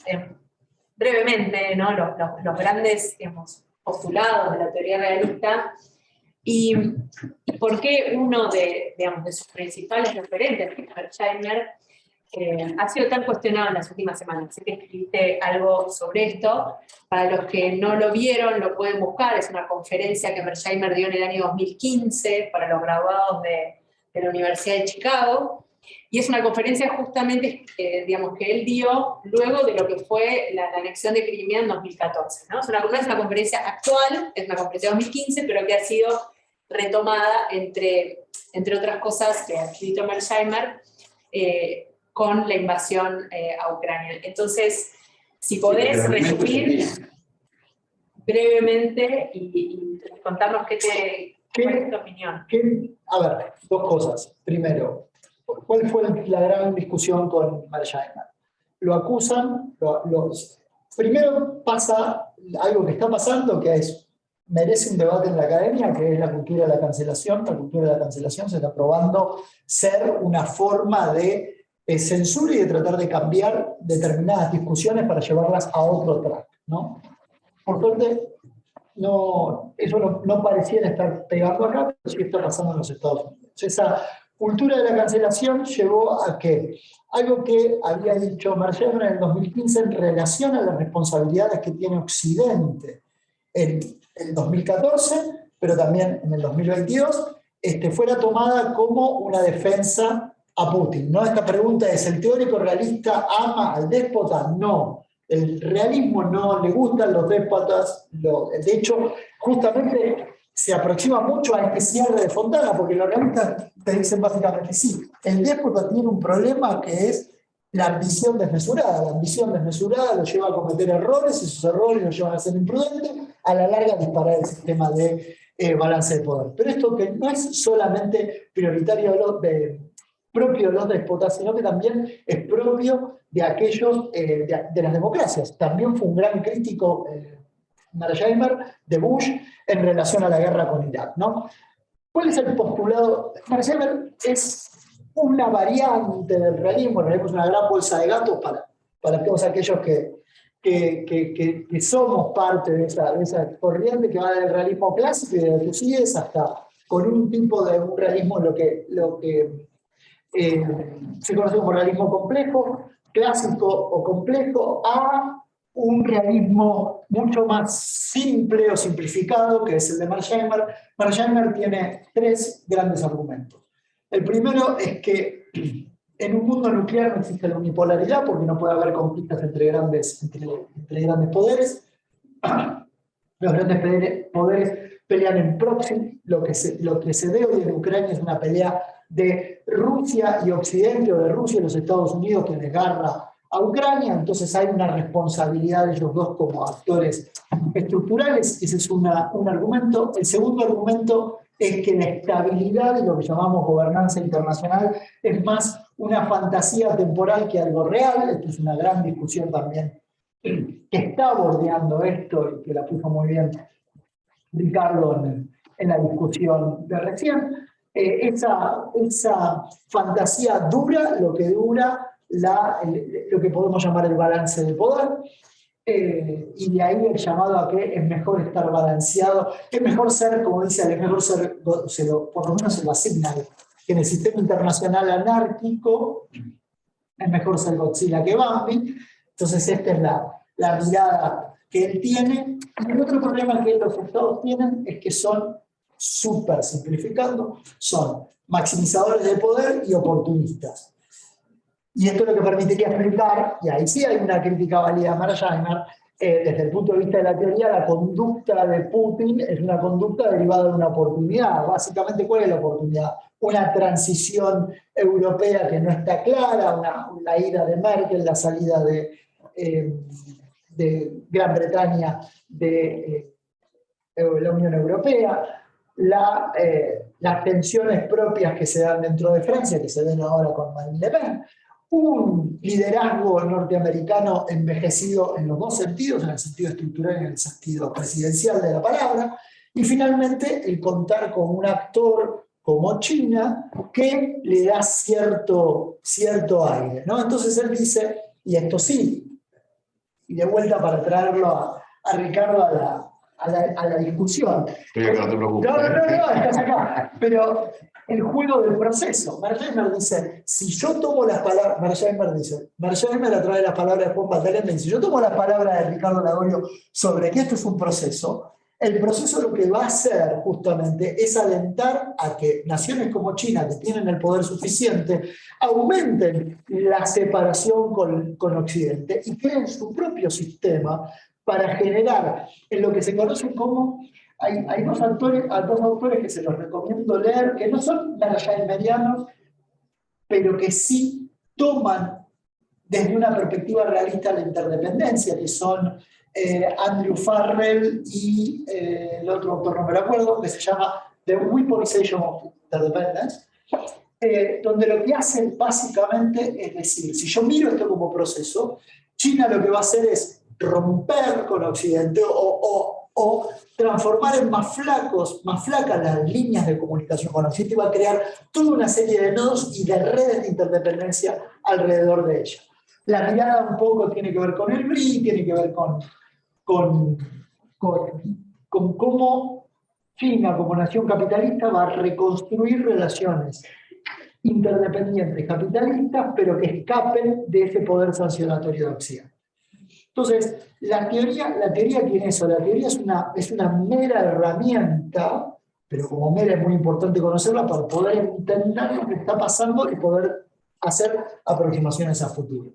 brevemente, ¿no? los grandes, digamos, postulados de la teoría realista y por qué uno de sus principales referentes, Horkheimer, ha sido tan cuestionado en las últimas semanas. Sé que escribiste algo sobre esto. Para los que no lo vieron, lo pueden buscar. Es una conferencia que Horkheimer dio en el año 2015 para los graduados de la Universidad de Chicago. Y es una conferencia justamente, digamos, que él dio luego de lo que fue la anexión de Crimea en 2014, ¿no? No es una conferencia actual, es una conferencia de 2015, pero que ha sido retomada, entre otras cosas que ha escrito Horkheimer, con la invasión a Ucrania. Entonces, si podés resumir brevemente y contarnos cuál es tu opinión. A ver, dos cosas. Primero, ¿cuál fue la gran discusión con Horkheimer? Lo acusan, primero pasa algo que está pasando, que merece un debate en la academia, que es la cultura de la cancelación. La cultura de la cancelación se está probando ser una forma de censura y de tratar de cambiar determinadas discusiones para llevarlas a otro track, ¿no? Por suerte, eso no pareciera estar pegando acá, pero sí está pasando en los Estados Unidos. Esa cultura de la cancelación llevó a que algo que había dicho Horkheimer en el 2015 en relación a las responsabilidades que tiene Occidente en el 2014, pero también en el 2022, fuera tomada como una defensa a Putin, ¿no? Esta pregunta es, ¿el teórico realista ama al déspota? No. El realismo no le gustan los déspotas. De hecho, justamente se aproxima mucho a este cierre de Fontana, porque los realistas te dicen básicamente, sí, el déspota tiene un problema que es la ambición desmesurada. La ambición desmesurada lo lleva a cometer errores, y esos errores lo llevan a ser imprudente, a la larga disparar el sistema de balance de poder. Pero esto que no es solamente propio de los déspotas, sino que también es propio de aquellos, de las democracias. También fue un gran crítico Horkheimer de Bush en relación a la guerra con Irak, ¿no? ¿Cuál es el postulado? Horkheimer es una variante del realismo. El realismo es una gran bolsa de gatos para todos aquellos que somos parte de esa corriente que va del realismo clásico y de Tucídides hasta con un tipo de un realismo lo que se conoce como realismo complejo, clásico o complejo, a un realismo mucho más simple o simplificado, que es el de Mearsheimer. Mearsheimer tiene 3 grandes argumentos. El primero es que en un mundo nuclear no existe la unipolaridad, porque no puede haber conflictos entre grandes poderes. Los grandes poderes pelean en proxy. Lo que se ve hoy en Ucrania es una pelea de Rusia y Occidente, o de Rusia y los Estados Unidos, que desgarra a Ucrania. Entonces hay una responsabilidad de ellos dos como actores estructurales. Ese es un argumento. El segundo argumento es que la estabilidad de lo que llamamos gobernanza internacional es más una fantasía temporal que algo real. Esta es una gran discusión también que está bordeando esto y que la puso muy bien Ricardo en la discusión de recién. Esa fantasía dura lo que dura lo que podemos llamar el balance de poder, y de ahí el llamado a que es mejor estar balanceado, es mejor ser, como dice Ale, es mejor ser, por lo menos se lo asigna, que en el sistema internacional anárquico es mejor ser Godzilla que Bambi. Entonces esta es la mirada que él tiene. Y el otro problema que los estados tienen es que son, súper simplificando, son maximizadores de poder y oportunistas. Y esto es lo que permitiría explicar, y ahí sí hay una crítica válida a Mearsheimer, desde el punto de vista de la teoría, la conducta de Putin es una conducta derivada de una oportunidad. Básicamente, ¿cuál es la oportunidad? Una transición europea que no está clara, la ida de Merkel, la salida de Gran Bretaña de la Unión Europea, las tensiones propias que se dan dentro de Francia, que se ven ahora con Marine Le Pen, un liderazgo norteamericano envejecido en los dos sentidos, en el sentido estructural y en el sentido presidencial de la palabra, y finalmente el contar con un actor como China que le da cierto aire, ¿no? Entonces él dice, y esto sí, y de vuelta para traerlo a Ricardo a la discusión. No te preocupes. No, estás acá. Pero el juego del proceso. Mearsheimer dice, si yo tomo las palabras, Mearsheimer a través de las palabras de Juan Batalén, dice, si yo tomo las palabras de Ricardo Lagorio sobre que esto es un proceso, el proceso lo que va a hacer justamente es alentar a que naciones como China, que tienen el poder suficiente, aumenten la separación con Occidente y creen su propio sistema para generar en lo que se conoce como... Hay dos autores que se los recomiendo leer, que no son mearscheimerianos, pero que sí toman desde una perspectiva realista la interdependencia, que son Andrew Farrell y el otro autor, no me lo acuerdo, que se llama The Weaponization of Interdependence, donde lo que hacen básicamente es decir, si yo miro esto como proceso, China lo que va a hacer es romper con Occidente o transformar en más flacas las líneas de comunicación con Occidente y va a crear toda una serie de nodos y de redes de interdependencia alrededor de ella. La mirada un poco tiene que ver con el BRI, tiene que ver con cómo China como nación capitalista va a reconstruir relaciones interdependientes capitalistas, pero que escapen de ese poder sancionatorio de Occidente. Entonces, la teoría tiene eso, la teoría es una mera herramienta, pero como mera es muy importante conocerla para poder entender lo que está pasando y poder hacer aproximaciones a futuro.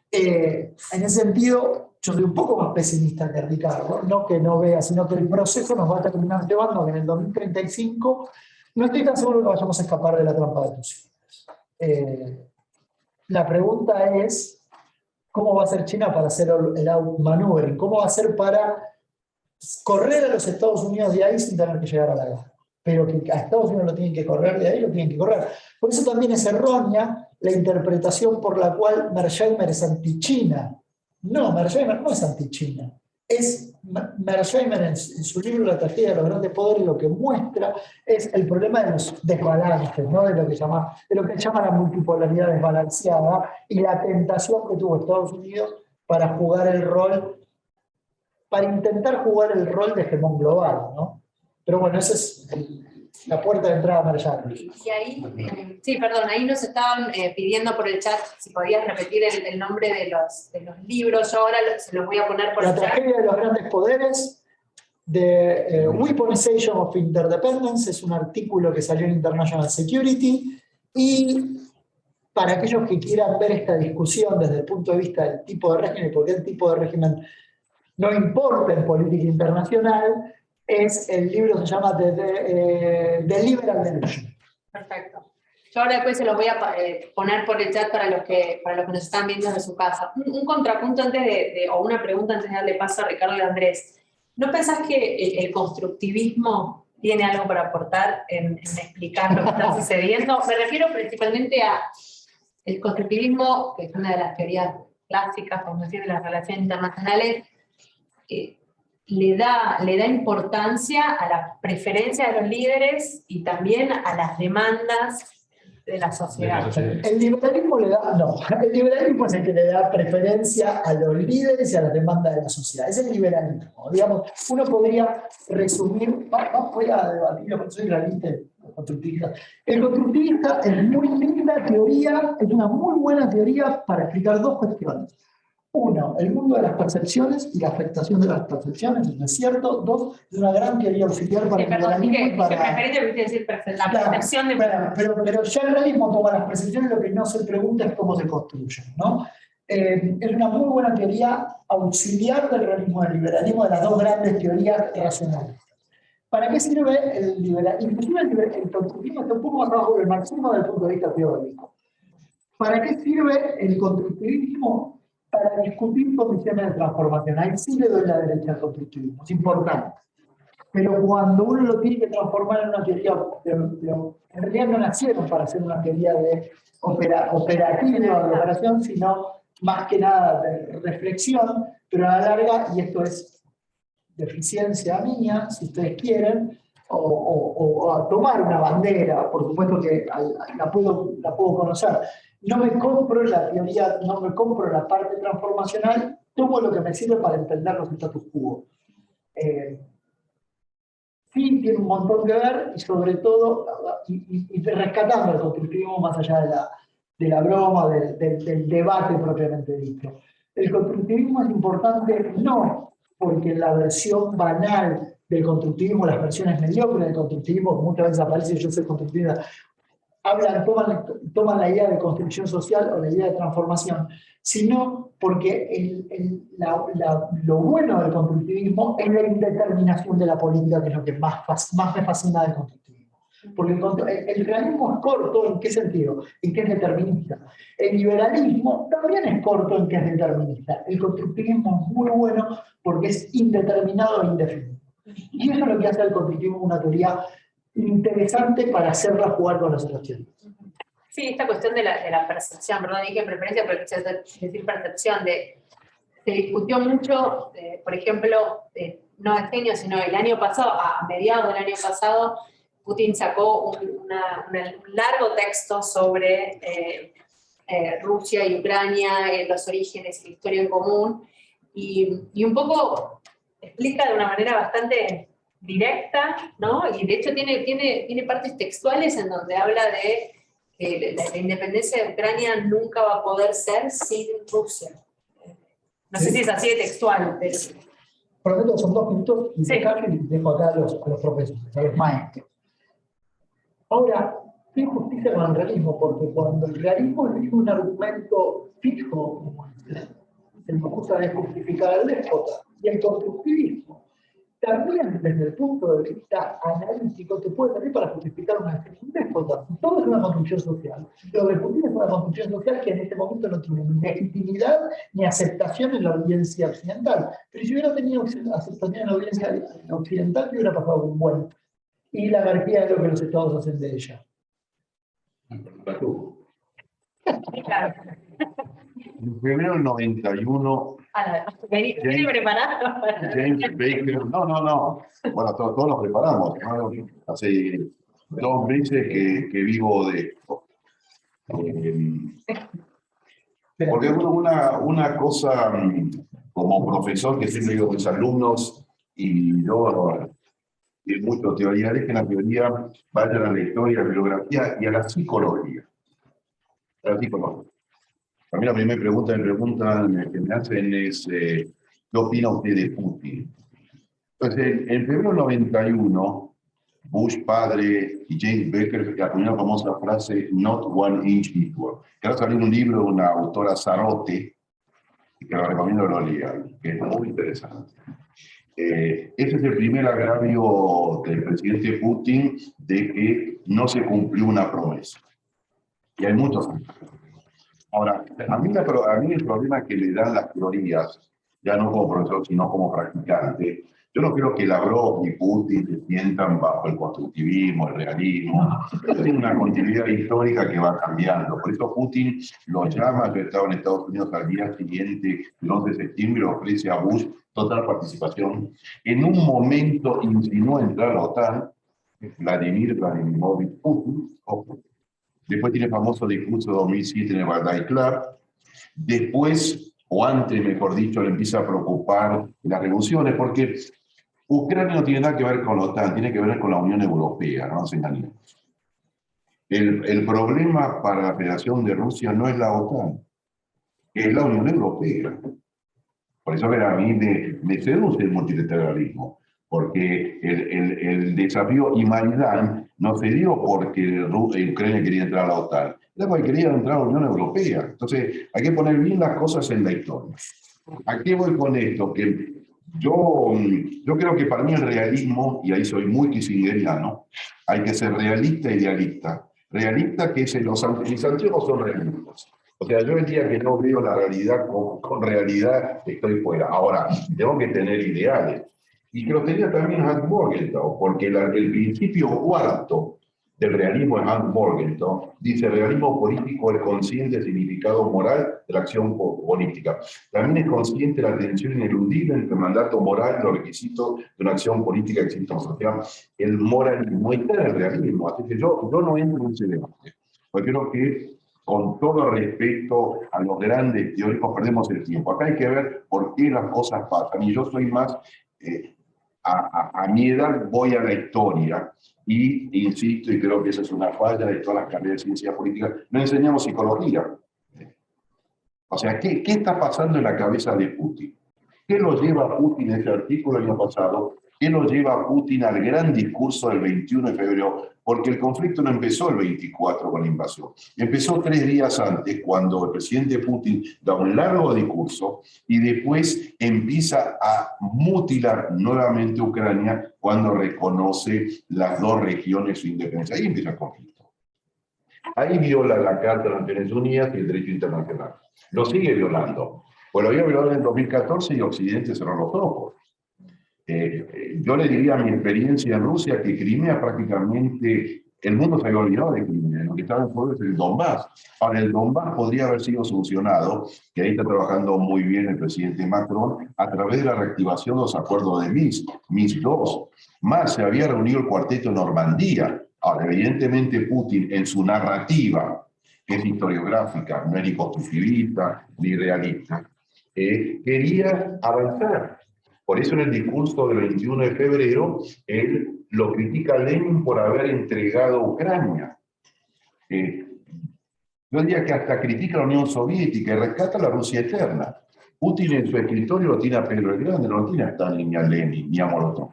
En ese sentido, yo soy un poco más pesimista que Ricardo, no que no vea, sino que el proceso nos va a terminar llevando a que en el 2035 no estoy tan seguro que vayamos a escapar de la trampa de Tucídides. La pregunta es, ¿cómo va a hacer China para hacer el outmaneuvering? ¿Cómo va a hacer para correr a los Estados Unidos de ahí sin tener que llegar a la guerra? Pero que a Estados Unidos lo tienen que correr de ahí, lo tienen que correr. Por eso también es errónea la interpretación por la cual Mearsheimer es anti-China. No, Mearsheimer no es anti-China. Mearsheimer en su libro La tragedia de los grandes poderes lo que muestra es el problema de los desbalances, ¿no? de lo que se llama la multipolaridad desbalanceada y la tentación que tuvo Estados Unidos para intentar jugar el rol de hegemón global, ¿no? Pero bueno, esa es la puerta de entrada a Mearsheimer. Y ahí, sí, perdón, ahí nos estaban pidiendo por el chat si podías repetir el nombre de los libros. Yo ahora se los voy a poner por La el chat. tragedia de los grandes poderes, The Weaponization of Interdependence, es un artículo que salió en International Security, y para aquellos que quieran ver esta discusión desde el punto de vista del tipo de régimen y por qué el tipo de régimen no importa en política internacional, el libro se llama The Liberal Delusion. Perfecto. Yo ahora después se los voy a poner por el chat para los que nos están viendo desde su casa. Un contrapunto antes o una pregunta antes de darle paso a Ricardo y Andrés. ¿No pensás que el constructivismo tiene algo para aportar en explicar lo que está sucediendo? Me refiero principalmente a el constructivismo, que es una de las teorías clásicas, como decir, de las relaciones internacionales, le da importancia a la preferencia de los líderes y también a las demandas de la sociedad. El liberalismo el liberalismo es el que le da preferencia a los líderes y a las demandas de la sociedad. Es el liberalismo. Digamos, uno podría resumir, voy a debatir, soy realista constructivista. El constructivista es muy linda teoría, es una muy buena teoría para explicar dos cuestiones. Uno, el mundo de las percepciones y la afectación de las percepciones, ¿no es cierto? Dos, es una gran teoría auxiliar para el liberalismo. La percepción de... Pero ya el realismo toma las percepciones, lo que no se pregunta es cómo se construyen, ¿no? Es una muy buena teoría auxiliar del realismo y del liberalismo, de las dos grandes teorías racionales. ¿Para qué sirve el liberalismo? Inclusive el constructivismo está un poco más bajo del marxismo desde el punto de vista teórico. ¿Para qué sirve el constructivismo? Para discutir condiciones de transformación. Ahí sí le doy la derecha al constructivismo, es importante. Pero cuando uno lo tiene que transformar en una teoría, en realidad no nacieron para hacer una teoría de operativa de operación, sino más que nada de reflexión, pero a la larga, y esto es deficiencia mía, si ustedes quieren, o a tomar una bandera, por supuesto que la puedo conocer. No me compro la teoría, no me compro la parte transformacional, tomo lo que me sirve para entender los status quo. Sí, tiene un montón que ver, y sobre todo, y rescatando el constructivismo más allá de la broma, del debate propiamente dicho. El constructivismo es importante no porque la versión banal del constructivismo, las versiones mediocres del constructivismo, muchas veces aparece, yo soy constructivista, toman la idea de construcción social o la idea de transformación, sino porque lo bueno del constructivismo es la indeterminación de la política, que es lo que más me fascina del constructivismo. Porque el realismo es corto, ¿en qué sentido? En que es determinista. El liberalismo también es corto en que es determinista. El constructivismo es muy bueno porque es indeterminado e indefinido. Y eso es lo que hace al constructivismo una teoría interesante para hacerla jugar con los otros teóricos. Sí, esta cuestión de la percepción, perdón, dije preferencia, pero quise decir percepción, se discutió mucho, por ejemplo, no este año, sino el año pasado, a mediados del año pasado, Putin sacó un largo texto sobre Rusia y Ucrania, los orígenes y la historia en común, y un poco explica de una manera bastante directa, ¿no? Y de hecho tiene partes textuales en donde habla de que la independencia de Ucrania nunca va a poder ser sin Rusia. No sé si es así de textual, pero... Prometo que son 2 minutos y sí. dejo acá a los profesores, a los maestros. Ahora, ¿qué injusticia con el realismo? Porque cuando el realismo es un argumento fijo, como se me acusa de justificar al déspota, y el constructivismo también desde el punto de vista analítico te puede servir para justificar una déspota. Todo es una construcción social. Lo de Putin es una construcción social que en este momento no tiene ni legitimidad ni aceptación en la audiencia occidental. Pero si hubiera tenido aceptación en la audiencia occidental, ¿qué hubiera pasado con Bueno? Y la anarquía es lo que los estados hacen de ella. En febrero del 91 Viene preparado. James Baker, no. Bueno, todos nos preparamos, ¿no? Hace 2 meses que vivo de esto. Porque una cosa, como profesor que siempre digo a mis alumnos, y yo de mucho teoría, es que la teoría vaya a la historia, a la bibliografía y a la psicología. A la psicología. A mí la primera pregunta que me hacen es, ¿qué opina usted de Putin? Entonces, en febrero del 91, Bush padre y James Baker acuñaron la famosa frase "Not one inch equal". Que ahora salió un libro de una autora Zarote, que lo recomiendo que lo lean, que es muy interesante. Ese es el primer agravio del presidente Putin de que no se cumplió una promesa. Y hay muchos. Ahora, a mí el problema que le dan las teorías, ya no como profesor, sino como practicante, yo no creo que Lavrov y Putin se sientan bajo el constructivismo, el realismo. Tiene una continuidad histórica que va cambiando. Por eso Putin lo llama, yo estaba en Estados Unidos al día siguiente, el 11 de septiembre, le ofrece a Bush total participación. En un momento insinuó entrar a la OTAN, Vladimir Vladimirovich Putin. Después tiene el famoso discurso de 2007 en el Valdai Club. Después, o antes, mejor dicho, le empieza a preocupar las revoluciones, porque Ucrania no tiene nada que ver con la OTAN, tiene que ver con la Unión Europea, no nos engañemos. El problema para la Federación de Rusia no es la OTAN, es la Unión Europea. Por eso a mí me seduce el multilateralismo, porque el desafío y Maidán no se dio porque Ucrania quería entrar a la OTAN, era porque quería entrar a la Unión Europea. Entonces hay que poner bien las cosas en la historia. ¿A qué voy con esto? Que yo creo que para mí el realismo, y ahí soy muy kissingeriano, hay que ser realista e idealista. Realista que mis anteojos son realistas. O sea, yo el día que no veo la realidad con realidad, estoy fuera. Ahora, tengo que tener ideales. Y que lo tenía también Hans Morgenthau, porque el principio cuarto del realismo de Hans Morgenthau dice: el realismo político es consciente del significado moral de la acción política. También es consciente de la tensión ineludible entre el mandato moral y los requisitos de una acción política exitosa. O sea, el moralismo está en el realismo. Así que yo no entro en ese debate. Porque creo que, con todo respeto a los grandes teóricos, perdemos el tiempo. Acá hay que ver por qué las cosas pasan. Y yo soy más, a mi edad voy a la historia y insisto, y creo que esa es una falla de todas las carreras de ciencia política, no enseñamos psicología. O sea, ¿qué está pasando en la cabeza de Putin? ¿Qué lo lleva a Putin, ese artículo el año pasado? ¿Qué lo lleva a Putin al gran discurso del 21 de febrero? Porque el conflicto no empezó el 24 con la invasión. Empezó 3 días antes, cuando el presidente Putin da un largo discurso y después empieza a mutilar nuevamente Ucrania cuando reconoce las 2 regiones su independencia. Ahí empieza el conflicto. Ahí viola la Carta de las Naciones Unidas y el derecho internacional. Lo sigue violando. Pues lo había violado en el 2014 y Occidente cerró los ojos. Yo le diría a mi experiencia en Rusia que Crimea prácticamente, el mundo se había olvidado de Crimea, lo que estaba en juego es el Donbass. Ahora, el Donbass podría haber sido solucionado, que ahí está trabajando muy bien el presidente Macron, a través de la reactivación de los acuerdos de Minsk II. Más, se había reunido el cuarteto en Normandía. Ahora, evidentemente Putin, en su narrativa, que es historiográfica, no es ni constructivista ni realista, quería avanzar. Por eso en el discurso del 21 de febrero, él lo critica a Lenin por haber entregado Ucrania. Yo diría que hasta critica a la Unión Soviética y rescata a la Rusia eterna. Putin en su escritorio lo tiene a Pedro el Grande, no lo tiene a Stalin, ni a Lenin, ni a Molotov.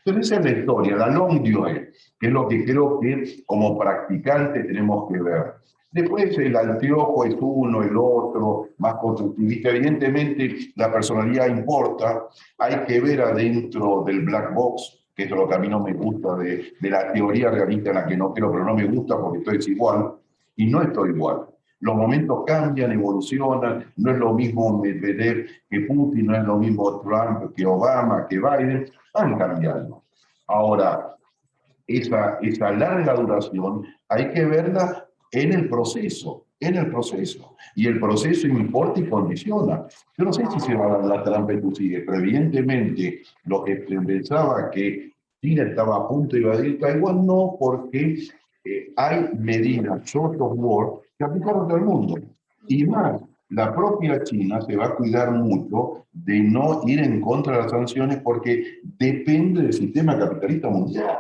Entonces esa es la historia, la longue durée, que es lo que creo que como practicante tenemos que ver. Después el anteojo es uno, el otro, más constructivista. Evidentemente la personalidad importa, hay que ver adentro del black box, que es lo que a mí no me gusta de la teoría realista en la que no creo, pero no me gusta porque estoy igual, y no estoy igual. Los momentos cambian, evolucionan, no es lo mismo Medvedev que Putin, no es lo mismo Trump que Obama, que Biden, van cambiando. Ahora, esa larga duración hay que verla en el proceso. en el proceso. Y el proceso importa y condiciona. Yo no sé si se va a dar la trampa y tú sigues, pero evidentemente lo que pensaba que China estaba a punto de invadir Taiwán, no, porque hay medidas soft of war que aplicaron a todo el mundo. Y más, la propia China se va a cuidar mucho de no ir en contra de las sanciones porque depende del sistema capitalista mundial.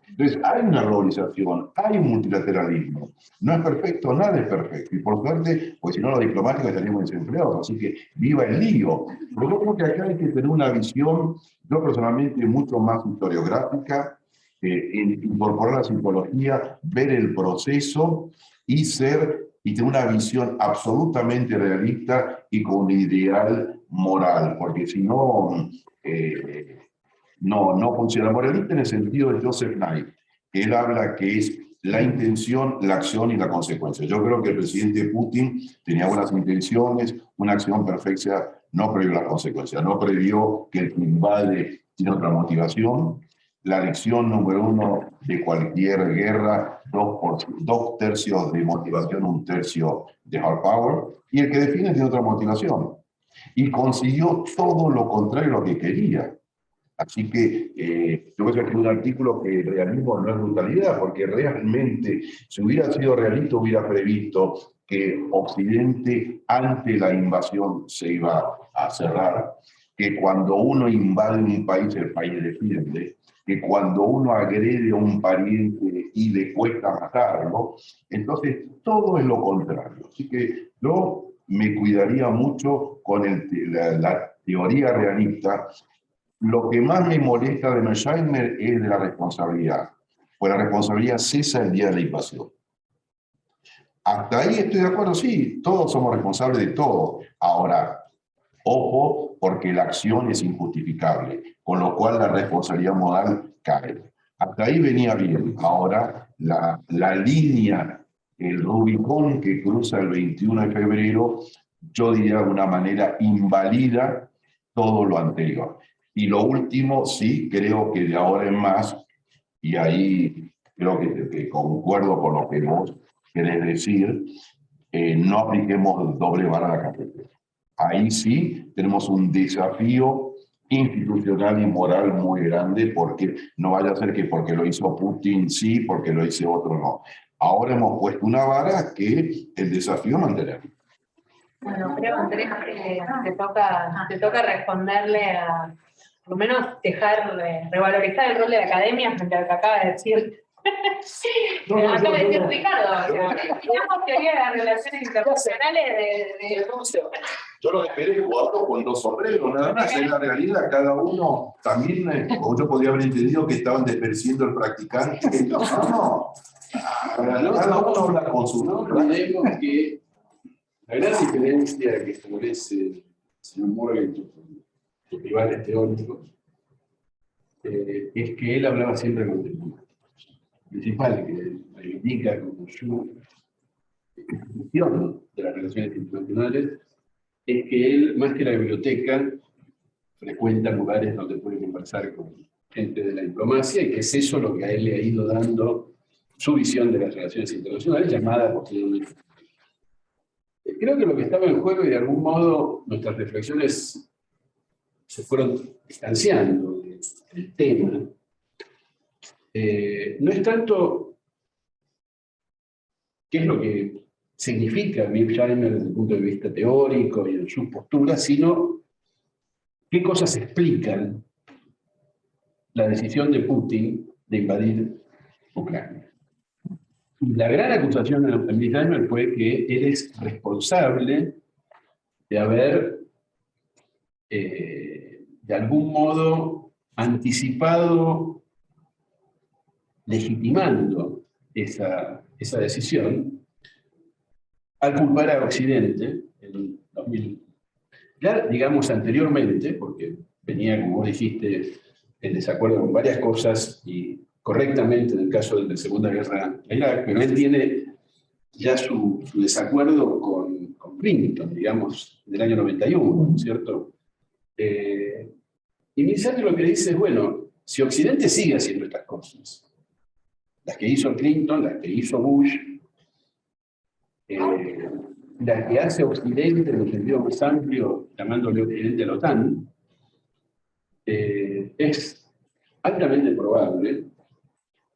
Entonces, hay una globalización, hay un multilateralismo. No es perfecto, nada es perfecto. Y por suerte, pues si no, los diplomáticos estaríamos desempleados. Así que viva el lío. Pero yo creo que acá hay que tener una visión, yo personalmente, mucho más historiográfica, incorporar la psicología, ver el proceso y tener una visión absolutamente realista y con un ideal moral. Porque si no... no funciona. Moralista en el sentido de Joseph Nye, que él habla que es la intención, la acción y la consecuencia. Yo creo que el presidente Putin tenía buenas intenciones, una acción perfecta, no previó las consecuencias, no previó que el que invade tiene otra motivación. La lección número uno de cualquier guerra, 2/3 de motivación, 1/3 de hard power, y el que defiende tiene otra motivación. Y consiguió todo lo contrario a lo que quería. Así que yo voy a escribir un artículo que el realismo no es brutalidad, porque realmente, si hubiera sido realista, hubiera previsto que Occidente, ante la invasión, se iba a cerrar, que cuando uno invade un país, el país defiende, que cuando uno agrede a un pariente y le cuesta matarlo, entonces todo es lo contrario. Así que yo me cuidaría mucho con la teoría realista. Lo que más me molesta de Mersheimer es de la responsabilidad, pues la responsabilidad cesa el día de la invasión. Hasta ahí estoy de acuerdo, sí, todos somos responsables de todo. Ahora, ojo, porque la acción es injustificable, con lo cual la responsabilidad moral cae. Hasta ahí venía bien. Ahora, la línea, el Rubicón que cruza el 21 de febrero, yo diría de una manera invalida todo lo anterior. Y lo último, sí, creo que de ahora en más, y ahí creo que concuerdo con lo que vos querés decir, no apliquemos doble vara a la carretera. Ahí sí tenemos un desafío institucional y moral muy grande, porque no vaya a ser que porque lo hizo Putin sí, porque lo hizo otro no. Ahora hemos puesto una vara que el desafío mantener. Bueno, creo, Andrés, que te toca responderle a, por lo menos dejar, revalorizar el rol de la academia frente a lo que acaba de decir. Acaba de decir Ricardo, tenemos teoría de las relaciones internacionales de Yo lo esperé jugando con dos sombreros, nada más. En la realidad, cada uno también, o yo podría haber entendido que estaban desmereciendo al practicante. No. Cada uno habla con su nombre. Que la gran diferencia que establece el señor Morgan y sus rivales teóricos es que él hablaba siempre con diplomáticos. Principal que reivindica como su gestión de las relaciones internacionales es que él, más que la biblioteca, frecuenta lugares donde puede conversar con gente de la diplomacia, y que es eso lo que a él le ha ido dando su visión de las relaciones internacionales, llamada posteriormente. Creo que lo que estaba en juego, y de algún modo nuestras reflexiones se fueron distanciando del tema, no es tanto qué es lo que significa Mearsheimer desde el punto de vista teórico y en sus posturas, sino qué cosas explican la decisión de Putin de invadir Ucrania. Y la gran acusación de Mearsheimer fue que él es responsable de haber, de algún modo, anticipado, legitimando esa decisión, al culpar a Occidente en 2000. Ya, digamos, anteriormente, porque venía, como vos dijiste, en desacuerdo con varias cosas, y correctamente en el caso de la Segunda Guerra de Irak, pero él tiene ya su desacuerdo con Clinton, digamos, del año 91, ¿cierto? Y Mearsheimer lo que dice es, bueno, si Occidente sigue haciendo estas cosas, las que hizo Clinton, las que hizo Bush, la que hace Occidente en el sentido más amplio, llamándole Occidente a la OTAN, es altamente probable,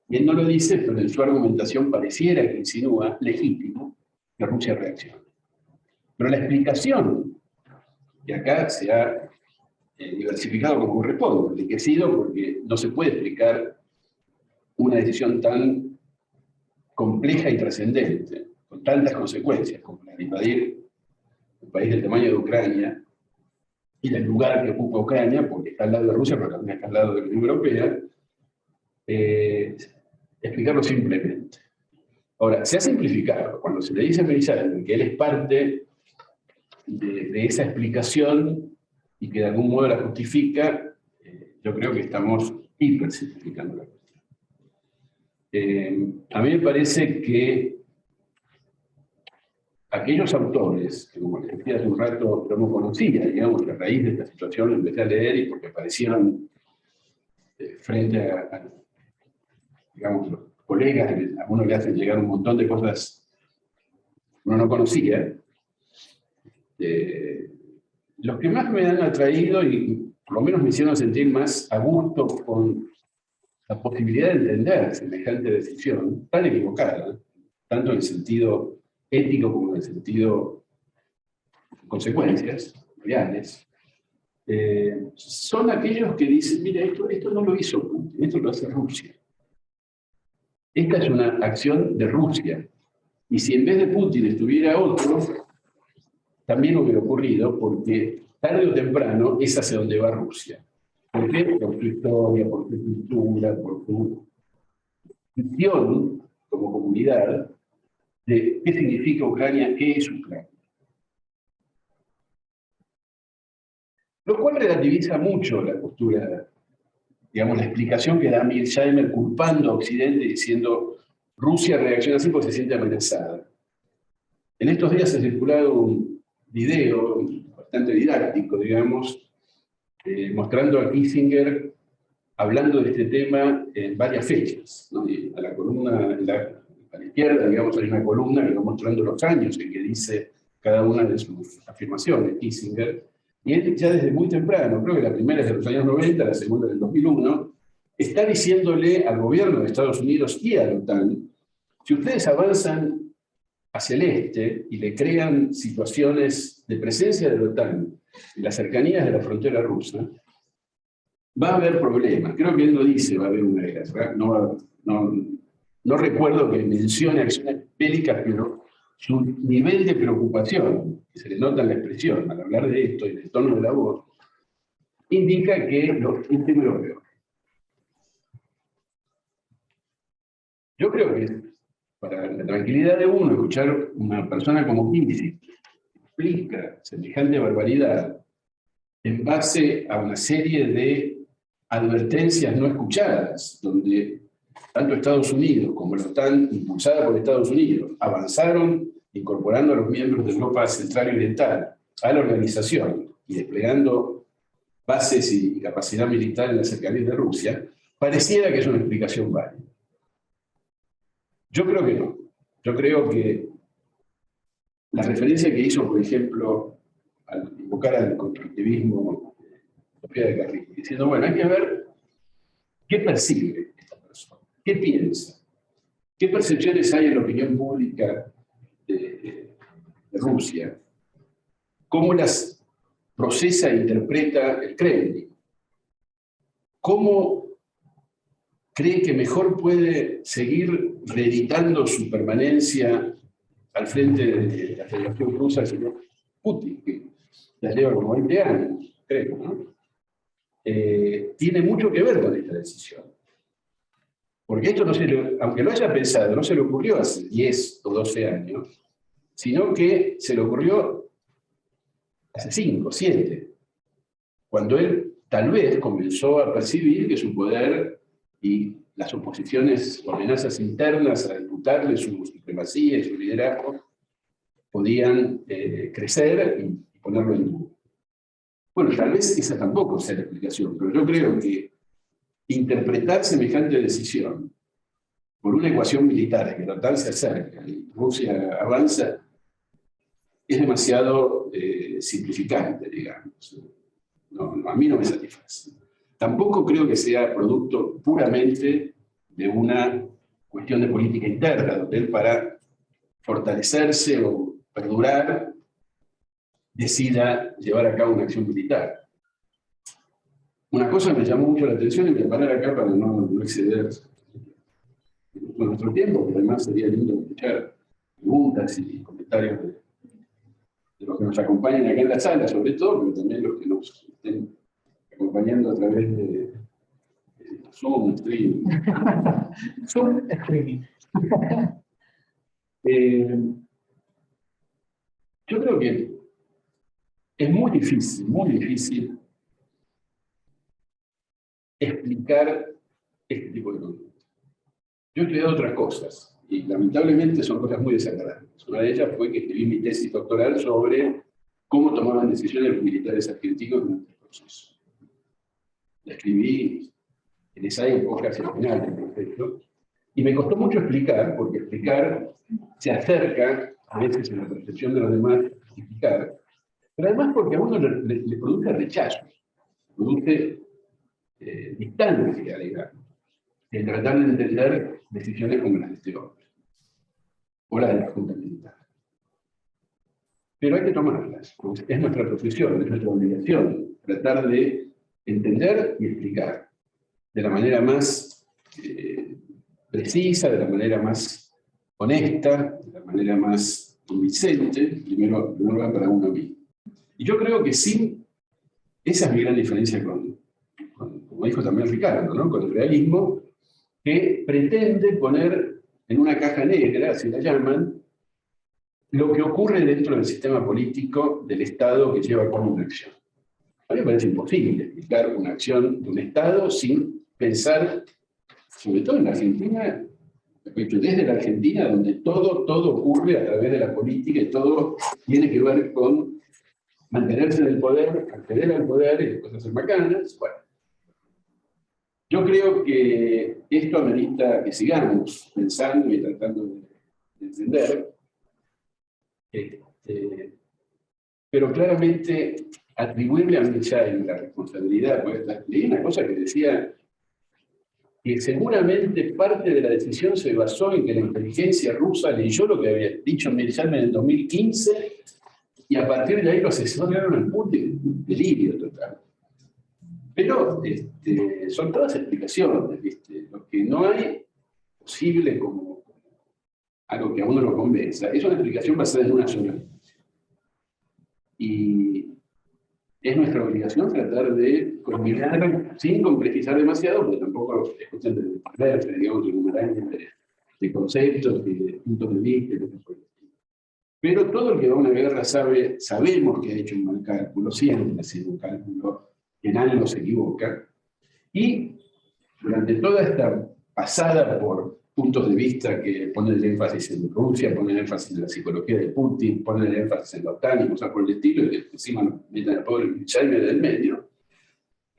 y él no lo dice, pero en su argumentación pareciera que insinúa, legítimo, que Rusia reaccione. Pero la explicación, y acá se ha diversificado como corresponde, enriquecido, porque no se puede explicar una decisión tan compleja y trascendente, con tantas consecuencias, como la de invadir un país del tamaño de Ucrania, y del lugar que ocupa Ucrania, porque está al lado de Rusia, pero también está al lado de la Unión Europea, explicarlo simplemente. Ahora, se ha simplificado. Cuando se le dice a Merizalem que él es parte de esa explicación y que de algún modo la justifica, yo creo que estamos hipersimplificando la cuestión. A mí me parece que aquellos autores, que como les decía hace un rato, yo no conocía, digamos, a raíz de esta situación empecé a leer y porque aparecieron frente a digamos, los colegas, a uno le hacen llegar un montón de cosas que uno no conocía. Los que más me han atraído y por lo menos me hicieron sentir más a gusto con la posibilidad de entender semejante decisión, tan equivocada, tanto en el sentido ético como en el sentido de consecuencias reales, son aquellos que dicen, mira, esto no lo hizo Putin, esto lo hace Rusia. Esta es una acción de Rusia. Y si en vez de Putin estuviera otro, también hubiera ocurrido, porque tarde o temprano es hacia donde va Rusia. ¿Por qué? Por su historia, por su cultura, por su visión como comunidad de qué significa Ucrania, qué es Ucrania. Lo cual relativiza mucho la postura, digamos, la explicación que da Mearsheimer culpando a Occidente diciendo Rusia reacciona así porque se siente amenazada. En estos días ha circulado un video bastante didáctico, digamos, mostrando a Kissinger hablando de este tema en varias fechas, ¿no? Y a la columna, a la izquierda, digamos, hay una columna que va mostrando los años en que dice cada una de sus afirmaciones, Kissinger, y él ya desde muy temprano, creo que la primera es de los años 90, la segunda del 2001, está diciéndole al gobierno de Estados Unidos y a la OTAN, si ustedes avanzan hacia el este y le crean situaciones de presencia de la OTAN en las cercanías de la frontera rusa, va a haber problemas. Creo que él no dice va a haber una guerra, no recuerdo que mencione acciones bélicas, pero su nivel de preocupación, que se le nota en la expresión al hablar de esto y en el tono de la voz, indica que lo teme peor. Yo creo que para la tranquilidad de uno, escuchar una persona como Kissinger explica semejante barbaridad en base a una serie de advertencias no escuchadas, donde tanto Estados Unidos como la OTAN, impulsada por Estados Unidos, avanzaron incorporando a los miembros de Europa Central y Oriental a la organización y desplegando bases y capacidad militar en las cercanías de Rusia, pareciera que es una explicación válida. Yo creo que no. Yo creo que la referencia que hizo, por ejemplo, al invocar al constructivismo de Carrillo, diciendo, bueno, hay que ver qué percibe esta persona, qué piensa, qué percepciones hay en la opinión pública de Rusia, cómo las procesa e interpreta el Kremlin, cómo cree que mejor puede seguir reeditando su permanencia al frente de la Federación Rusa del señor Putin, que ya lleva como 20 años, creo, ¿no? Tiene mucho que ver con esta decisión. Porque esto, aunque lo haya pensado, no se le ocurrió hace 10 o 12 años, sino que se le ocurrió hace 5, 7, cuando él tal vez comenzó a percibir que su poder y las oposiciones o amenazas internas a disputarle su supremacía y su liderazgo podían crecer y ponerlo en duda. Bueno, tal vez esa tampoco sea la explicación, pero yo creo que interpretar semejante decisión por una ecuación militar, que la OTAN se acerca y Rusia avanza, es demasiado simplificante, digamos. No, a mí no me satisface. Tampoco creo que sea producto puramente de una cuestión de política interna, donde él para fortalecerse o perdurar decida llevar a cabo una acción militar. Una cosa me llamó mucho la atención y me voy a parar acá para no exceder nuestro tiempo, pero además sería lindo escuchar preguntas y comentarios de los que nos acompañan acá en la sala, sobre todo, pero también los que nos estén acompañando a través de Zoom, Stream. Zoom, streaming. Yo creo que es muy difícil explicar este tipo de conducta. Yo he estudiado otras cosas, y lamentablemente son cosas muy desagradables. Una de ellas fue que escribí mi tesis doctoral sobre cómo tomaban decisiones los militares argentinos durante el proceso. La escribí en esa época, hacia el final del proceso, y me costó mucho explicar, porque explicar se acerca a veces en la percepción de los demás a justificar, pero además porque a uno le produce rechazo, produce distancia, digamos, en tratar de entender decisiones como las de este hombre, o las de la Junta Militar. Pero hay que tomarlas, porque es nuestra profesión, es nuestra obligación, tratar de entender y explicar de la manera más precisa, de la manera más honesta, de la manera más convincente, primero para uno mismo. Y yo creo que sí, esa es mi gran diferencia como dijo también Ricardo, ¿no? Con el realismo, que pretende poner en una caja negra, así la llaman, lo que ocurre dentro del sistema político del Estado que lleva a cabo una acción. A mí me parece imposible explicar una acción de un Estado sin pensar, sobre todo en la Argentina, desde la Argentina, donde todo ocurre a través de la política y todo tiene que ver con mantenerse en el poder, acceder al poder y después hacer macanas. Bueno, yo creo que esto amerita que sigamos pensando y tratando de entender, pero claramente atribuirle a Michel la responsabilidad, pues leí una cosa que decía que seguramente parte de la decisión se basó en que la inteligencia rusa leyó lo que había dicho Michel en el 2015 y a partir de ahí lo asesoraron al Putin. Un delirio total. Pero son todas explicaciones, ¿viste? Lo que no hay posible como algo que a uno lo convenza es una explicación basada en una sola noticia. Y es nuestra obligación tratar de combinar, sin complejizar demasiado, porque tampoco es cuestión de perderse, digamos, en un maraña de conceptos, de puntos de vista, pero todo el que va a una guerra sabemos que ha hecho un mal cálculo, siempre ha sido un cálculo que en algo se equivoca, y durante toda esta pasada por puntos de vista que ponen el énfasis en Rusia, ponen el énfasis en la psicología de Putin, ponen el énfasis en la OTAN y cosas por el estilo, y que encima nos meten al pobre Michel del medio.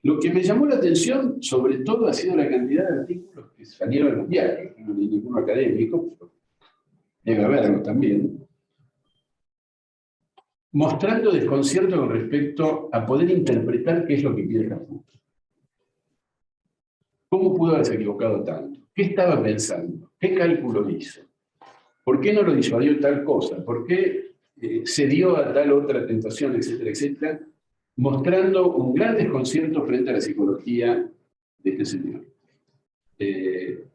Lo que me llamó la atención, sobre todo, ha sido la cantidad de artículos que salieron en los diarios. No leí ninguno académico, pero debe haberlo también, mostrando desconcierto con respecto a poder interpretar qué es lo que quiere la Junta. ¿Cómo pudo haberse equivocado tanto? ¿Qué estaba pensando? ¿Qué cálculo hizo? ¿Por qué no lo disuadió tal cosa? ¿Por qué cedió a tal otra tentación, etcétera, etcétera? Mostrando un gran desconcierto frente a la psicología de este señor.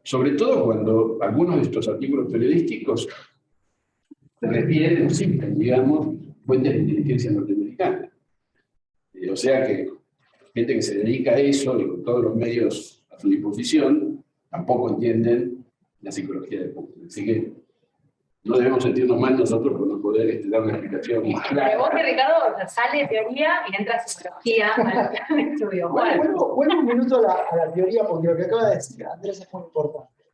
Sobre todo cuando algunos de estos artículos periodísticos se refieren o citan, digamos, fuentes de inteligencia norteamericana. O sea que gente que se dedica a eso y con todos los medios a su disposición, tampoco entienden la psicología del Putin. Así que no debemos sentirnos mal nosotros por no poder dar una explicación más clara. Pero vos, Ricardo, sale teoría y entra psicología al estudio. Vuelvo un minuto a la teoría, porque lo que acaba de decir Andrés es muy importante.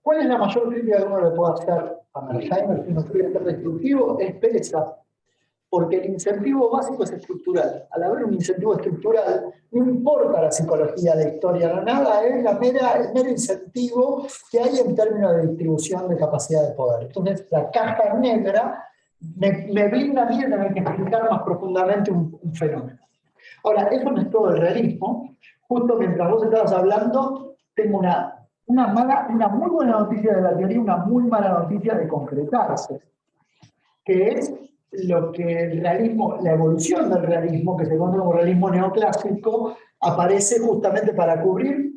¿Cuál es la mayor crítica que uno le puede hacer a Mersheimer si uno quiere ser destructivo? Es pereza. Porque el incentivo básico es estructural. Al haber un incentivo estructural, no importa la psicología, la historia, nada, es el mero incentivo que hay en términos de distribución de capacidad de poder. Entonces, la caja negra me brinda a mí de tener que explicar más profundamente un fenómeno. Ahora, eso no es todo el realismo. Justo mientras vos estabas hablando, tengo una muy buena noticia de la teoría, una muy mala noticia de concretarse, que es lo que el realismo, la evolución del realismo, que se conoce como realismo neoclásico, aparece justamente para cubrir,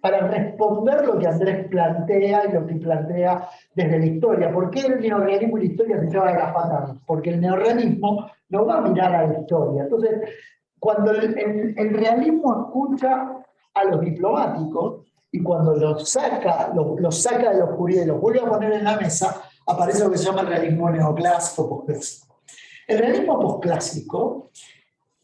para responder lo que Andrés plantea y lo que plantea desde la historia. ¿Por qué el neorrealismo y la historia se llevan a las patadas? Porque el neorrealismo no va a mirar a la historia. Entonces, cuando el realismo escucha a los diplomáticos y cuando los saca de la oscuridad y los vuelve a poner en la mesa, aparece lo que se llama el realismo neoclásico posclásico. El realismo posclásico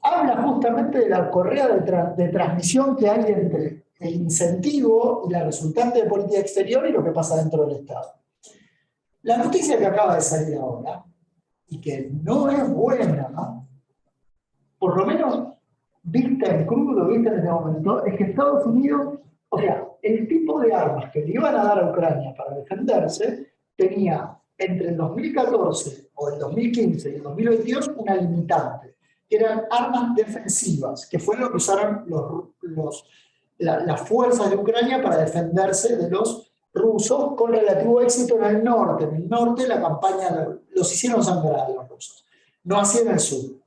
habla justamente de la correa de transmisión que hay entre el incentivo y la resultante de política exterior y lo que pasa dentro del Estado. La noticia que acaba de salir ahora, y que no es buena, ¿no? Por lo menos vista en crudo, vista en este momento, es que Estados Unidos, o sea, el tipo de armas que le iban a dar a Ucrania para defenderse, tenía entre el 2014 o el 2015 y el 2022 una limitante, que eran armas defensivas, que fue lo que usaron las fuerzas de Ucrania para defenderse de los rusos con relativo éxito en el norte. En el norte la campaña los hicieron sangrar los rusos, no así en el sur.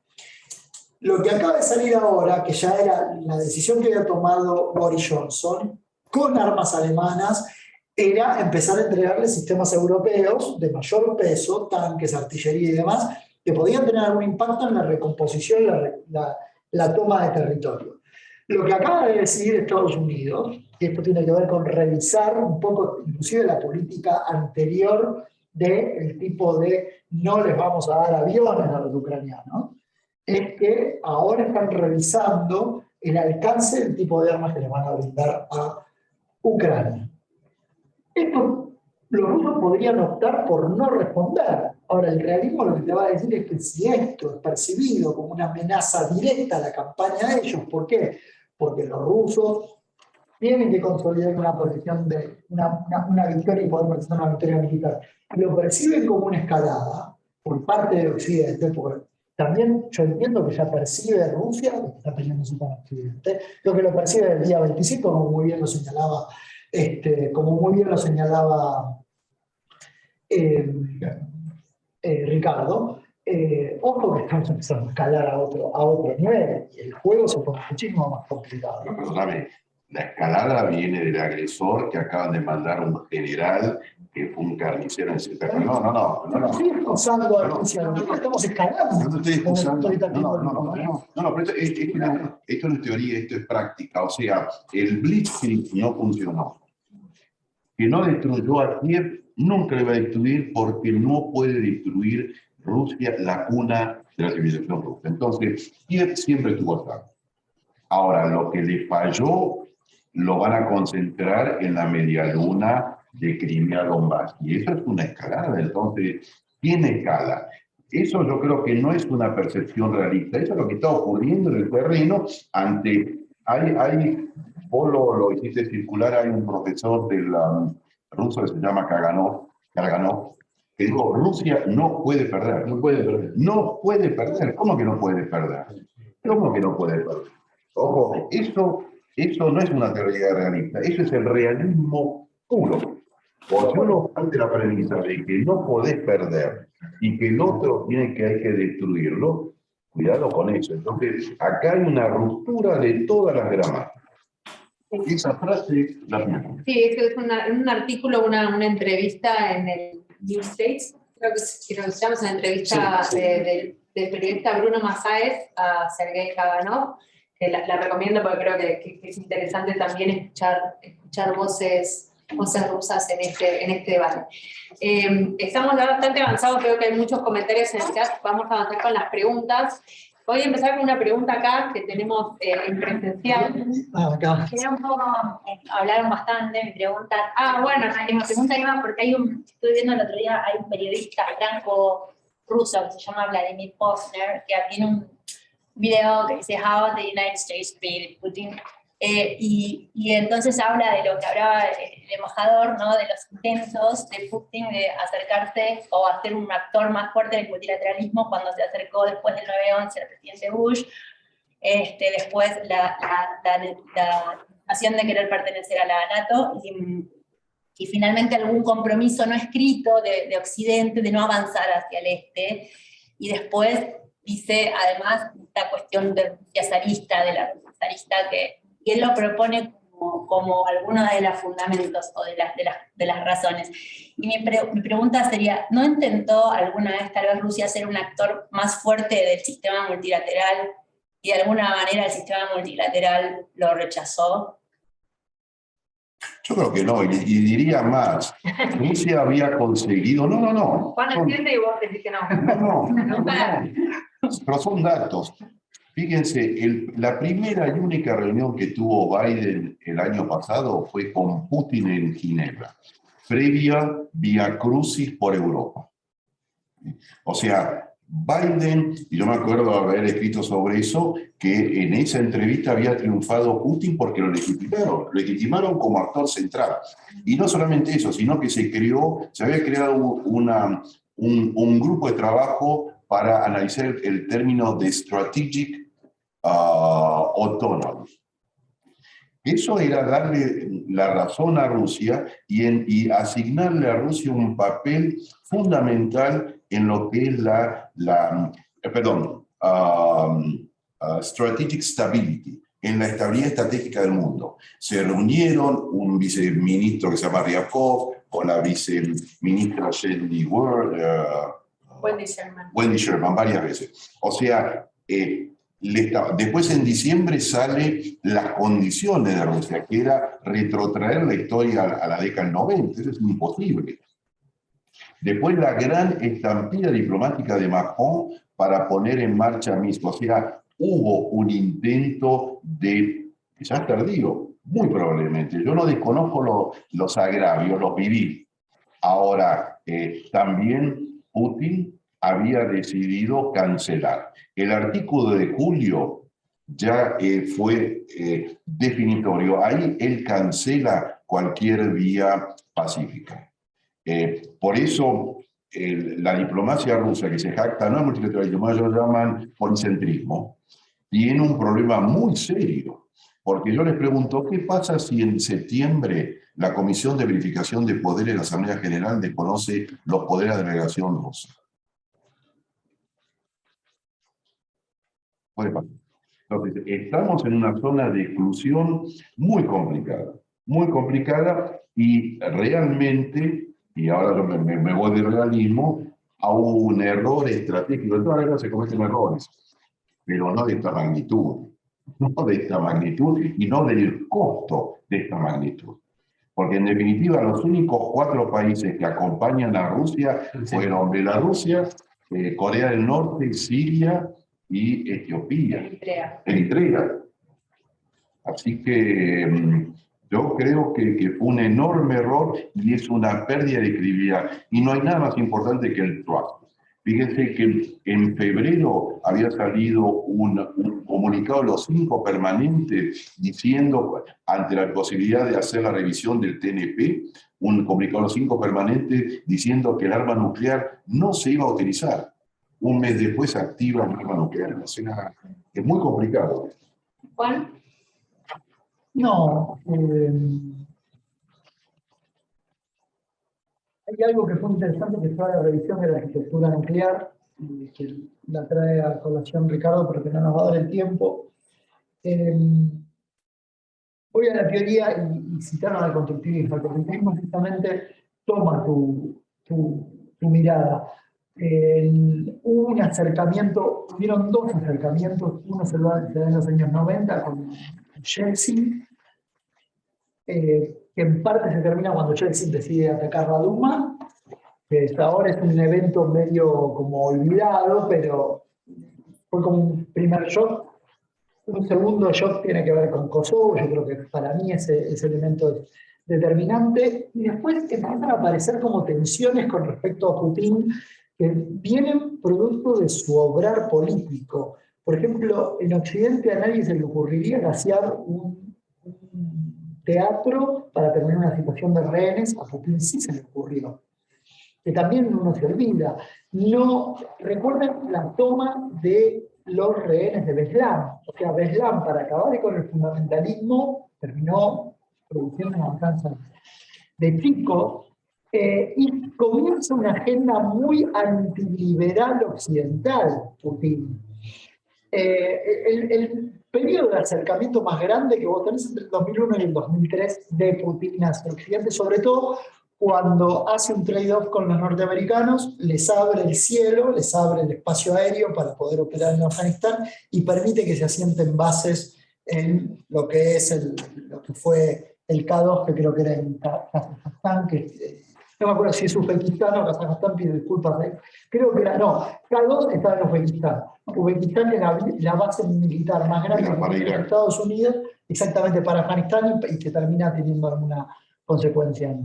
Lo que acaba de salir ahora, que ya era la decisión que había tomado Boris Johnson, con armas alemanas, era empezar a entregarle sistemas europeos de mayor peso, tanques, artillería y demás, que podían tener algún impacto en la recomposición, la toma de territorio. Lo que acaba de decidir Estados Unidos, y esto tiene que ver con revisar un poco, inclusive la política anterior del tipo de no les vamos a dar aviones a los ucranianos, es que ahora están revisando el alcance del tipo de armas que les van a brindar a Ucrania. Esto, los rusos podrían optar por no responder. Ahora, el realismo lo que te va a decir es que si esto es percibido como una amenaza directa a la campaña de ellos, ¿por qué? Porque los rusos tienen que consolidar una posición de una victoria y poder presentar una victoria militar. Lo perciben como una escalada por parte de Occidente, porque también yo entiendo que ya percibe Rusia lo que está peleándose con Occidente, lo que lo percibe el día 25, como muy bien lo señalaba, Ricardo. Ojo que estamos empezando a escalar a otro nivel y el juego se pone muchísimo más complicado. No, perdóname, la escalada viene del agresor que acaban de mandar un general que fue un carnicero en Santa Cruz. No estoy excusando a Rusia, estamos escalando. No te estoy excusando. No, pero esto no es teoría, esto es práctica. O sea, el Blitzkrieg no funcionó. Que no destruyó a Kiev, nunca le va a destruir porque no puede destruir Rusia, la cuna de la civilización rusa. Entonces, Kiev siempre estuvo acá. Ahora, lo que le falló lo van a concentrar en la medialuna de Crimea-Donbass. Y eso es una escalada, entonces, ¿quién escala? Eso yo creo que no es una percepción realista, eso es lo que está ocurriendo en el terreno ante... Vos lo hiciste circular, hay un profesor del ruso que se llama Kaganov, que dijo, Rusia no puede perder. No puede perder. No puede perder. ¿Cómo que no puede perder? ¿Cómo que no puede perder? Ojo, eso no es una teoría realista, eso es el realismo puro. Porque uno parte la premisa de que no podés perder y que el otro hay que destruirlo, cuidado con eso. Entonces, acá hay una ruptura de todas las gramáticas. Esa frase la misma. Sí, es un artículo, una entrevista en el New States, creo que se llama una entrevista del periodista Bruno Masáez a Sergei Kaganov, que la recomiendo porque creo que es interesante también escuchar voces rusas en este debate. Estamos ya bastante avanzados, creo que hay muchos comentarios en el chat, vamos a avanzar con las preguntas. Voy a empezar con una pregunta acá que tenemos en presencial. Quería un poco, hablaron bastante, me preguntan. Bueno, mi pregunta iba porque estuve viendo el otro día, hay un periodista franco-ruso que se llama Vladimir Posner, que tiene un video que dice How the United States beat Putin. Y entonces habla de lo que hablaba el embajador, ¿no? De los intentos de Putin de acercarse o hacer un actor más fuerte del multilateralismo cuando se acercó después del 9/11 al presidente Bush, después la acción de querer pertenecer a la NATO, y finalmente algún compromiso no escrito de Occidente de no avanzar hacia el este, y después dice además esta cuestión de Rusia zarista, de la Rusia zarista, que él lo propone como algunos de los fundamentos o de las razones. Y mi pregunta sería, ¿no intentó alguna vez tal vez Rusia ser un actor más fuerte del sistema multilateral y de alguna manera el sistema multilateral lo rechazó? Yo creo que no, y diría más. Rusia había conseguido. No. Juan entiende y vos decís que no. No. Pero son datos. Fíjense, la primera y única reunión que tuvo Biden el año pasado fue con Putin en Ginebra, previa vía crucis por Europa. O sea, Biden, y yo me acuerdo de haber escrito sobre eso, que en esa entrevista había triunfado Putin porque lo legitimaron como actor central. Y no solamente eso, sino que se había creado un grupo de trabajo para analizar el término de strategic autonomy. Eso era darle la razón a Rusia y asignarle a Rusia un papel fundamental en lo que es strategic stability, en la estabilidad estratégica del mundo. Se reunieron un viceministro que se llama Ryabkov, con la viceministra Wendy Sherman varias veces. O sea, después en diciembre sale las condiciones de Rusia, que era retrotraer la historia a la década del 90, eso es imposible. Después la gran estampida diplomática de Macron para poner en marcha mismo, o sea, hubo un intento quizás tardío, muy probablemente, yo no desconozco los agravios, los viví. Ahora, también Putin había decidido cancelar. El artículo de julio ya fue definitorio. Ahí él cancela cualquier vía pacífica. Por eso la diplomacia rusa, que se jacta no es multilateralismo, ellos lo llaman policentrismo, tiene un problema muy serio. Porque yo les pregunto, ¿qué pasa si en septiembre la Comisión de Verificación de Poderes de la Asamblea General desconoce los poderes de la delegación rusa? Puede pasar. Entonces, estamos en una zona de exclusión muy complicada y realmente, y ahora yo me voy de realismo, a un error estratégico. En todas las guerras se cometen errores, pero no de esta magnitud. No de esta magnitud y no del costo de esta magnitud. Porque en definitiva los únicos 4 países que acompañan a Rusia fueron Bielorrusia, Corea del Norte, Siria y Etiopía. Eritrea. Así que yo creo que fue un enorme error y es una pérdida de credibilidad. Y no hay nada más importante que el trust. Fíjense que en febrero había salido un comunicado de los 5 permanentes diciendo, ante la posibilidad de hacer la revisión del TNP, un comunicado de los 5 permanentes diciendo que el arma nuclear no se iba a utilizar. Un mes después se activa el arma nuclear. O sea, es muy complicado. Juan. No. Hay algo que fue interesante, que fue la revisión de la arquitectura nuclear, que la trae a colación Ricardo, pero que no nos va a dar el tiempo. Voy a la teoría y citaron al constructivismo. El constructivismo justamente toma tu mirada. Hubo un acercamiento, hubieron 2 acercamientos, uno se da en los años 90 con Yeltsin, que en parte se termina cuando Yeltsin decide atacar la Duma, que hasta ahora es un evento medio como olvidado, pero fue como un primer shock. Un segundo shock tiene que ver con Kosovo, yo creo que para mí ese elemento es determinante, y después empiezan a aparecer como tensiones con respecto a Putin, que vienen producto de su obrar político. Por ejemplo, en Occidente a nadie se le ocurriría gasear un teatro para terminar una situación de rehenes, a Putin sí se le ocurrió. Que también uno se olvida. No, recuerden la toma de los rehenes de Beslan. O sea, Beslan, para acabar con el fundamentalismo, terminó produciendo una matanza de chicos, y comienza una agenda muy antiliberal occidental, Putin. El periodo de acercamiento más grande que vos tenés entre el 2001 y el 2003 de Putin hacia Occidente, sobre todo cuando hace un trade-off con los norteamericanos, les abre el cielo, les abre el espacio aéreo para poder operar en Afganistán y permite que se asienten bases en lo que es lo que fue el K2, que creo que era en Kazajstán, no me acuerdo si es Uzbekistán o Kazajstán, pido disculpas, creo que era, no, K2 estaba en Uzbekistán. Uzbekistán era la base militar más grande de los Estados Unidos, exactamente para Afganistán, y que termina teniendo alguna consecuencia.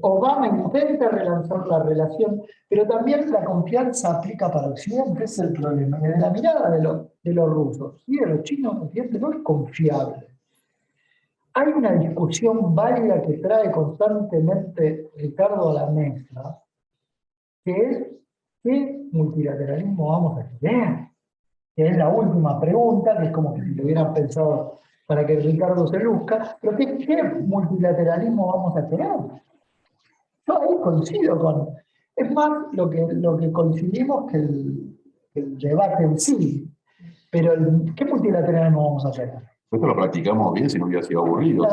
Obama intenta relanzar la relación, pero también la confianza aplica para Occidente, ese es el problema. Desde la mirada de los rusos y de los chinos, Occidente no es confiable. Hay una discusión válida que trae constantemente Ricardo a la mesa, que es ¿qué multilateralismo vamos a tener? Que es la última pregunta, que es como que si lo hubieran pensado para que Ricardo se luzca, pero ¿qué multilateralismo vamos a tener? Yo ahí coincido con... Es más lo que coincidimos que el debate en sí, pero ¿qué multilateralismo vamos a tener? Esto lo practicamos bien si no hubiera sido aburrido.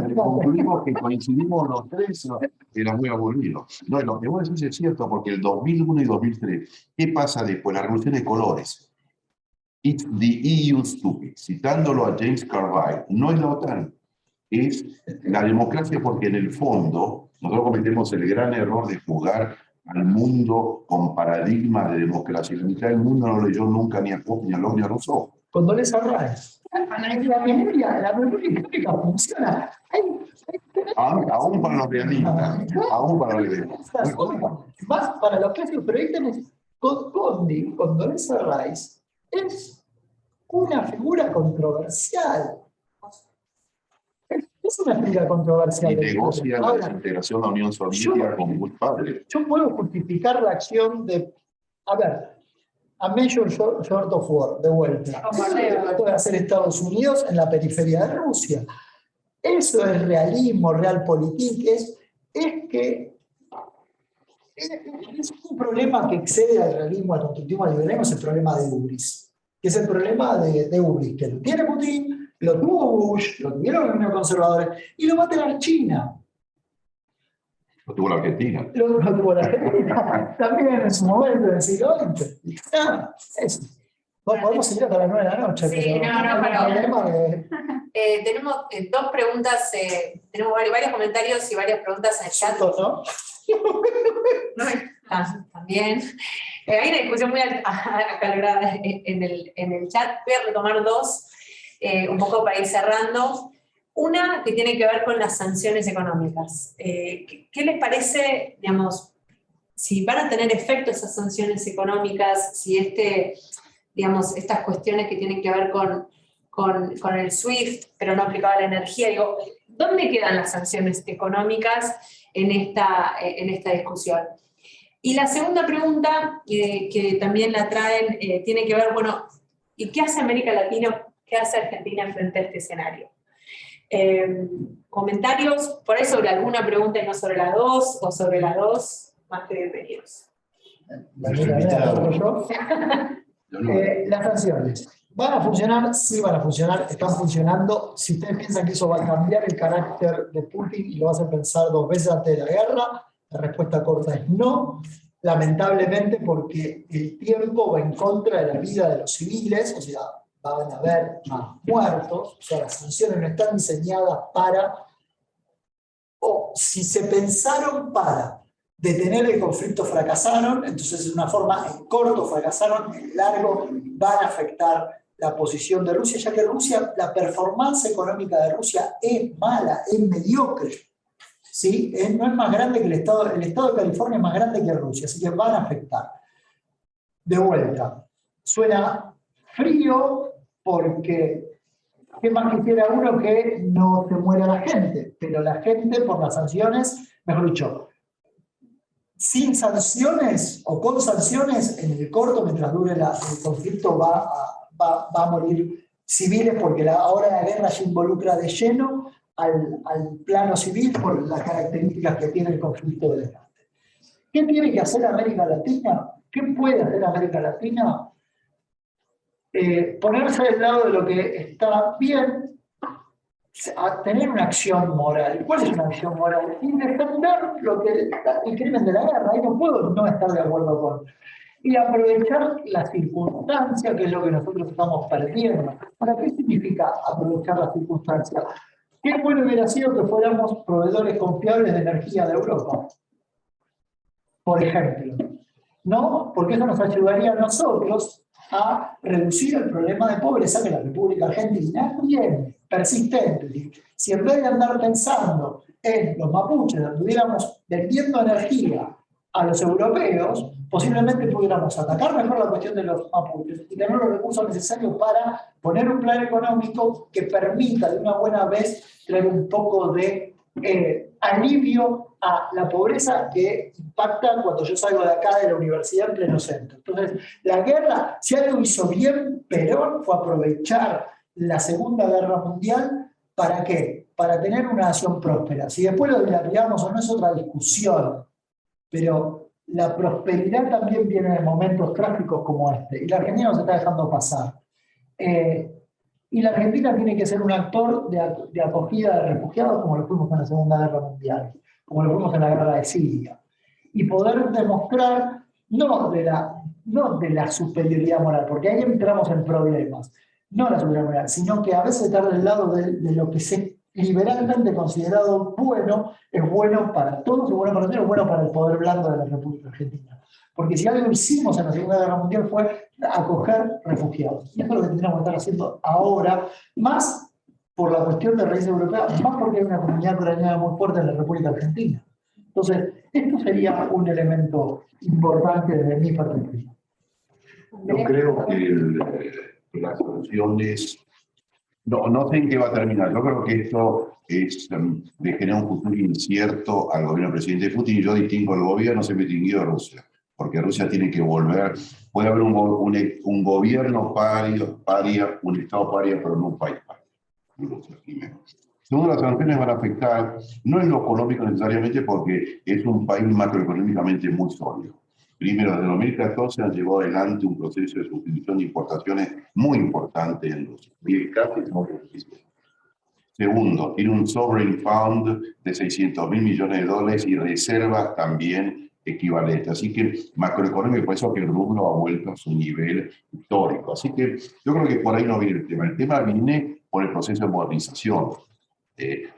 Si concluimos que coincidimos los tres, era muy aburrido. No, lo que vos decís es cierto, porque el 2001 y 2003, ¿qué pasa después? La revolución de colores. It's the EU stupid. Citándolo a James Carville, no es la OTAN, es la democracia, porque en el fondo nosotros cometemos el gran error de jugar al mundo con paradigmas de democracia. La mitad del mundo no leyó nunca ni a Pope, ni a Locke, ni a Rousseau. Condoleezza Rice. La memoria histórica funciona. Aún para los realistas. Aún para los realistas. Más para los clásicos, pero ahí tenés Condoleezza Rice es una figura controversial. Es una figura controversial. Y negocia la desintegración de la Unión Soviética con Bush padre. Yo puedo justificar la acción de... A ver, a measure short of war, de vuelta. Lo puede hacer Estados Unidos en la periferia de Rusia. Eso es realismo, realpolitik, es que es un problema que excede al realismo, al constructivismo, al liberalismo, es el problema de Ubris. Que es el problema de Ubris, que lo tiene Putin, lo tuvo Bush, lo tuvieron los neoconservadores, y lo va a tener China. Lo tuvo la Argentina. Lo tuvo la Argentina. También en su momento, en el siglo XX. Eso. Bueno, podemos seguir hasta las 9 de la noche. Sí, tenemos dos preguntas, tenemos varios comentarios y varias preguntas en el chat. ¿No? También. Hay una discusión muy acalorada en el chat. Voy a retomar dos, un poco para ir cerrando. Una que tiene que ver con las sanciones económicas. ¿Qué les parece, digamos, si van a tener efecto esas sanciones económicas, si estas cuestiones que tienen que ver con el SWIFT, pero no aplicado a la energía, digo, ¿dónde quedan las sanciones económicas en esta discusión? Y la segunda pregunta, que también la traen, tiene que ver, bueno, ¿y qué hace América Latina, qué hace Argentina frente a este escenario? Comentarios por ahí sobre alguna pregunta y no sobre las dos, o sobre las dos, más que bienvenidos. Las sanciones. ¿Van a funcionar? Sí, van a funcionar, están funcionando. Si ustedes piensan que eso va a cambiar el carácter de Putin y lo hacen pensar dos veces antes de la guerra, la respuesta corta es no, lamentablemente, porque el tiempo va en contra de la vida de los civiles, o sea, van a haber más muertos, o sea, las sanciones no están diseñadas para, o si se pensaron para detener el conflicto, fracasaron, entonces de una forma en corto fracasaron, en largo van a afectar la posición de Rusia, ya que Rusia, la performance económica de Rusia es mala, es mediocre. ¿Sí? No es más grande que el estado de California es más grande que Rusia, así que van a afectar. De vuelta, suena frío porque ¿Qué más quisiera uno que no se muera la gente? Pero la gente por las sanciones, mejor dicho, sin sanciones o con sanciones, en el corto, mientras dure el conflicto, va a morir civiles, porque ahora la guerra se involucra de lleno al plano civil por las características que tiene el conflicto delante. ¿Qué tiene que hacer América Latina? ¿Qué puede hacer América Latina? Ponerse del lado de lo que está bien, a tener una acción moral. ¿Cuál es una acción moral? Y defender el crimen de la guerra. Ahí no puedo no estar de acuerdo con. Y aprovechar la circunstancia, que es lo que nosotros estamos perdiendo. ¿Para qué significa aprovechar la circunstancia? ¿Qué bueno hubiera sido que fuéramos proveedores confiables de energía de Europa? Por ejemplo. ¿No? Porque eso nos ayudaría a nosotros a reducir el problema de pobreza que la República Argentina tiene, persistente. Si en vez de andar pensando en los mapuches, estuviéramos vendiendo energía a los europeos, posiblemente pudiéramos atacar mejor la cuestión de los mapuches y tener los recursos necesarios para poner un plan económico que permita de una buena vez traer un poco de alivio a la pobreza que impacta cuando yo salgo de acá de la universidad en pleno centro. Entonces, la guerra, si algo hizo bien Perón, fue aprovechar la Segunda Guerra Mundial. ¿Para qué? Para tener una nación próspera. Si después lo dilapidamos o no es otra discusión, pero la prosperidad también viene de momentos trágicos como este, y la Argentina nos está dejando pasar. Y la Argentina tiene que ser un actor de acogida de refugiados, como lo fuimos en la Segunda Guerra Mundial, como lo fuimos en la guerra de Siria, y poder demostrar no de la superioridad moral, porque ahí entramos en problemas, no la superioridad moral, sino que a veces estar del lado de lo que se liberalmente considerado bueno, es bueno para todos, es bueno para todos, es bueno para el poder blando de la República Argentina. Porque si algo hicimos en la Segunda Guerra Mundial fue acoger refugiados. Y eso es lo que tendríamos que estar haciendo ahora, más por la cuestión de raíz europea, más porque hay una comunidad ucraniana muy fuerte en la República Argentina. Entonces, esto sería un elemento importante desde mi perspectiva. Yo creo que las sanciones, no sé en qué va a terminar. Yo creo que esto es de generar un futuro incierto al gobierno del presidente Putin. Yo distingo el gobierno, se me distinguió de Rusia, porque Rusia tiene que volver. Puede haber un gobierno paria, un Estado paria, pero no un país paria. Rusia primero. Segundo, las sanciones van a afectar, no en lo económico necesariamente, porque es un país macroeconómicamente muy sólido. Primero, desde 2014 han llevado adelante un proceso de sustitución de importaciones muy importante en Rusia. Y casi no existe. Segundo, tiene un sovereign fund de $600.000 millones y reservas también equivalentes. Así que macroeconómico, por eso que el rublo ha vuelto a su nivel histórico. Así que yo creo que por ahí no viene el tema. El tema viene por el proceso de modernización.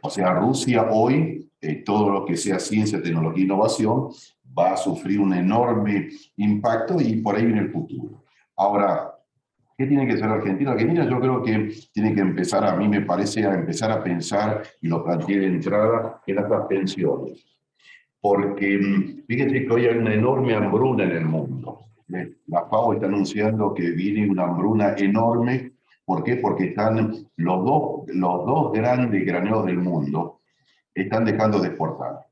O sea, Rusia hoy, todo lo que sea ciencia, tecnología e innovación, va a sufrir un enorme impacto y por ahí viene el futuro. Ahora, ¿qué tiene que hacer Argentina? Argentina yo creo que tiene que empezar, a mí me parece, a empezar a pensar, y lo planteé de entrada, en las pensiones. Porque fíjense que hoy hay una enorme hambruna en el mundo. La FAO está anunciando que viene una hambruna enorme. ¿Por qué? Porque están los dos grandes graneros del mundo están dejando de exportar.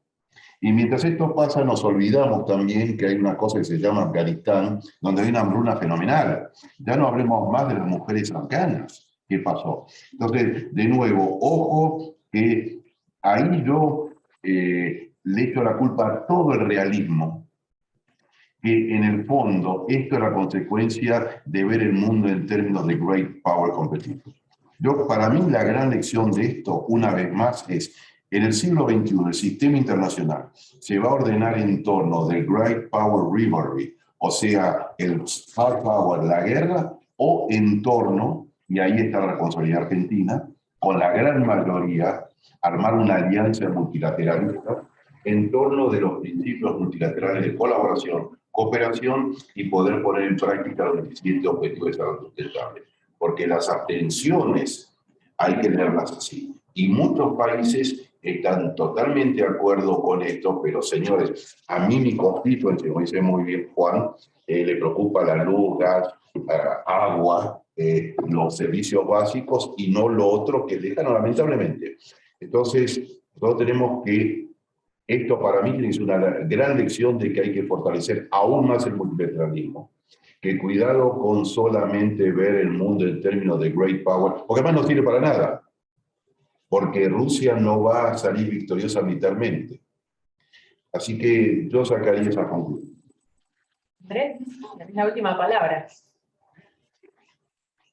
Y mientras esto pasa, nos olvidamos también que hay una cosa que se llama Afganistán, donde hay una hambruna fenomenal. Ya no hablemos más de las mujeres afganas. ¿Qué pasó? Entonces, de nuevo, ojo, que ahí yo le echo la culpa a todo el realismo, que en el fondo esto es la consecuencia de ver el mundo en términos de great power competition. Para mí la gran lección de esto, una vez más, es en el siglo XXI, el sistema internacional se va a ordenar en torno del Great Power Rivalry, o sea, el hard power, la guerra, o en torno, y ahí está la responsabilidad argentina, con la gran mayoría, armar una alianza multilateralista en torno de los principios multilaterales de colaboración, cooperación y poder poner en práctica los 17 objetivos de desarrollo sustentable. Porque las abstenciones hay que leerlas así. Y muchos países están totalmente de acuerdo con esto, pero señores, a mí mi constituyente, como dice muy bien Juan, le preocupa la luz, gas, agua, los servicios básicos y no lo otro que dejan lamentablemente. Entonces, nosotros tenemos que, esto para mí es una gran lección de que hay que fortalecer aún más el multilateralismo. Que cuidado con solamente ver el mundo en términos de great power, porque además no sirve para nada, porque Rusia no va a salir victoriosa militarmente. Así que yo sacaría esa conclusión. Andrés, la última palabra.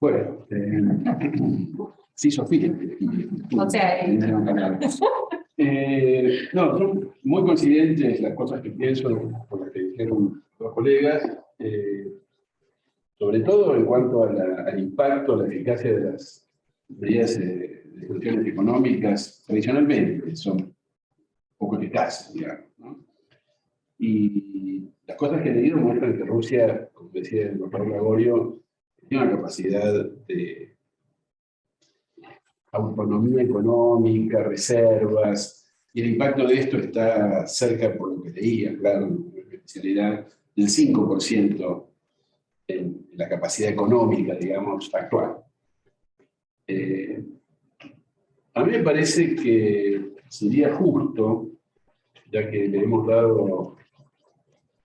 Bueno, sí, Sofía. O sea, no, son muy coincidentes las cosas que pienso con las que dijeron los colegas, sobre todo en cuanto al impacto, a la eficacia de las medidas de cuestiones económicas, tradicionalmente son poco eficaces, digamos, ¿no? Y las cosas que he leído muestran que Rusia, como decía el doctor Lagorio, tiene una capacidad de autonomía económica, reservas, y el impacto de esto está cerca, por lo que leía, claro, en especialidad, del 5% en la capacidad económica, digamos, actual. A mí me parece que sería justo, ya que le hemos dado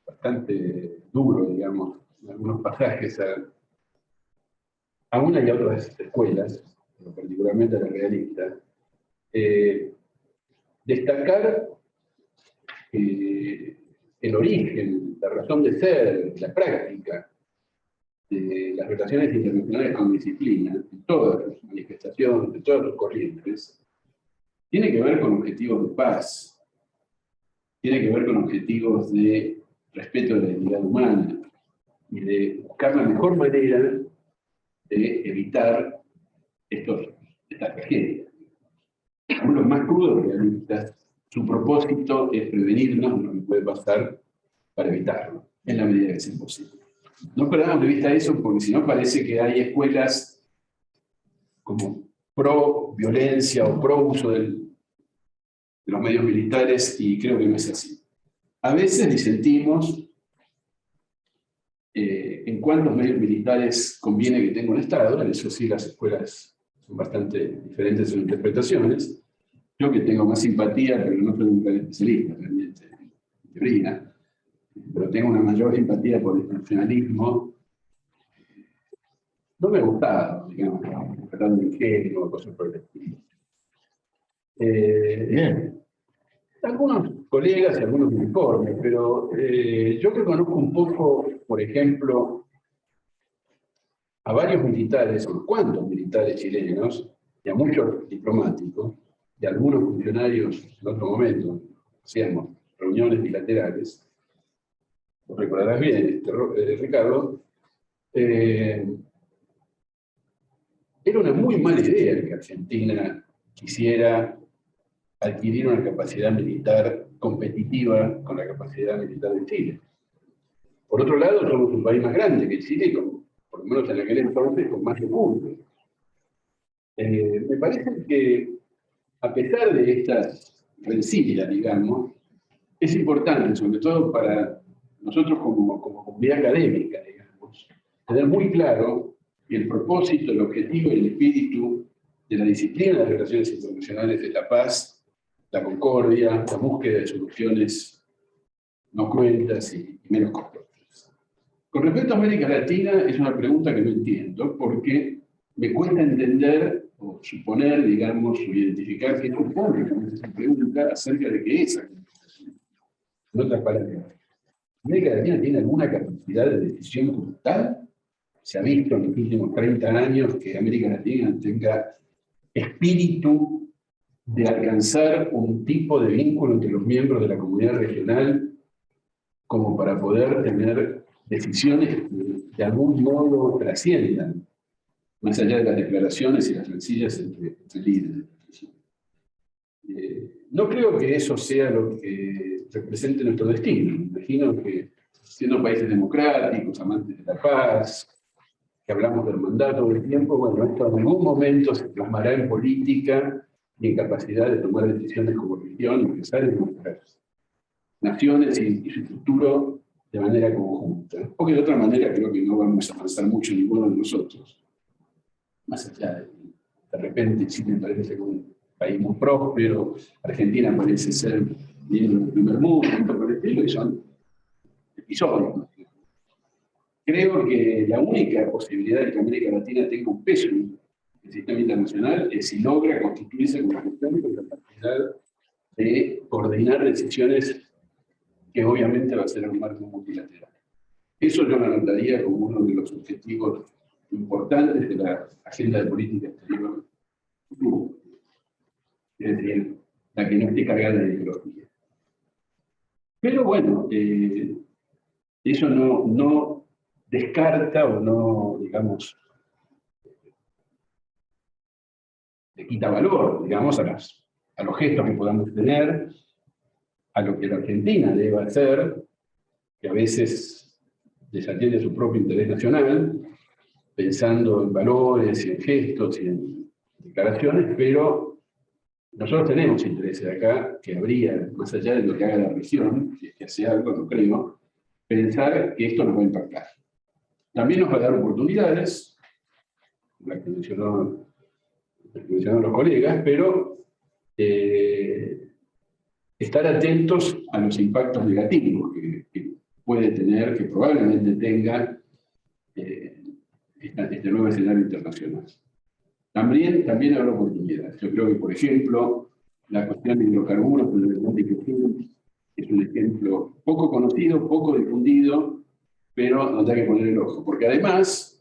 bastante duro, digamos, en algunos pasajes a una y a otras escuelas, pero particularmente a la realista, destacar el origen, la razón de ser, la práctica de las relaciones internacionales con disciplina, de todas las manifestaciones, de todas las corrientes, tiene que ver con objetivos de paz, tiene que ver con objetivos de respeto de la dignidad humana y de buscar la mejor manera de evitar estas tragedias. Uno de los más crudos realistas, su propósito es prevenirnos de lo que puede pasar para evitarlo, en la medida que sea posible. No perdamos de vista eso, porque si no parece que hay escuelas como pro violencia o pro uso de los medios militares, y creo que no es así. A veces disentimos en cuántos medios militares conviene que tenga un Estado, en eso sí las escuelas son bastante diferentes en sus interpretaciones. Yo que tengo más simpatía, pero no soy un gran especialista realmente, en teoría, pero tengo una mayor simpatía por el nacionalismo. No me ha gustado, digamos, tratando de ingenio o cosas por el estilo. Bien. Algunos colegas y algunos uniformes, pero yo que conozco un poco, por ejemplo, a varios militares, unos cuantos militares chilenos, y a muchos diplomáticos, y a algunos funcionarios en otro momento, hacíamos reuniones bilaterales, lo recordarás bien, Ricardo, era una muy mala idea que Argentina quisiera adquirir una capacidad militar competitiva con la capacidad militar de Chile. Por otro lado, somos un país más grande que Chile, por lo menos en aquel entonces, con más recursos. Me parece que, a pesar de estas rencillas, digamos, es importante, sobre todo para nosotros como comunidad académica, digamos, tener muy claro el propósito, el objetivo y el espíritu de la disciplina de las relaciones internacionales de la paz, la concordia, la búsqueda de soluciones no cruentas y menos costosas. Con respecto a América Latina, es una pregunta que no entiendo, porque me cuesta entender o suponer, digamos, o identificar qué supone con esa pregunta acerca de qué es esa conversación. En otras palabras, ¿América Latina tiene alguna capacidad de decisión como tal? Se ha visto en los últimos 30 años que América Latina tenga espíritu de alcanzar un tipo de vínculo entre los miembros de la comunidad regional como para poder tener decisiones que de algún modo trasciendan, más allá de las declaraciones y las rencillas entre líderes. No creo que eso sea lo que represente nuestro destino. Me imagino que, siendo países democráticos, amantes de la paz, que hablamos del mandato todo el tiempo, bueno, esto en algún momento se plasmará en política y en capacidad de tomar decisiones como región y pensar en nuestras naciones y su futuro de manera conjunta. Porque de otra manera creo que no vamos a avanzar mucho ninguno de nosotros. Más allá de repente Chile parece ser un país muy próspero, Argentina parece ser miembro del primer mundo, por el estilo, y son episodios. Creo que la única posibilidad de que América Latina tenga un peso en el sistema internacional es si logra constituirse como región con la capacidad de coordinar decisiones que obviamente va a ser en un marco multilateral. Eso yo lo anotaría como uno de los objetivos importantes de la agenda de política exterior. Es decir, la que no esté cargada de ideología. Pero bueno, eso no descarta o no, digamos, le quita valor, digamos, a los gestos que podamos tener, a lo que la Argentina debe hacer, que a veces desatiende su propio interés nacional, pensando en valores y en gestos y en declaraciones, pero nosotros tenemos intereses acá que habría, más allá de lo que haga la región, si es que hace algo, no creo, pensar que esto nos va a impactar. También nos va a dar oportunidades, la que mencionaron los colegas, pero estar atentos a los impactos negativos que puede tener, que probablemente tenga este nuevo escenario internacional. También habrá oportunidades. Yo creo que, por ejemplo, la cuestión de hidrocarburos es un ejemplo poco conocido, poco difundido, pero donde hay que poner el ojo. Porque además,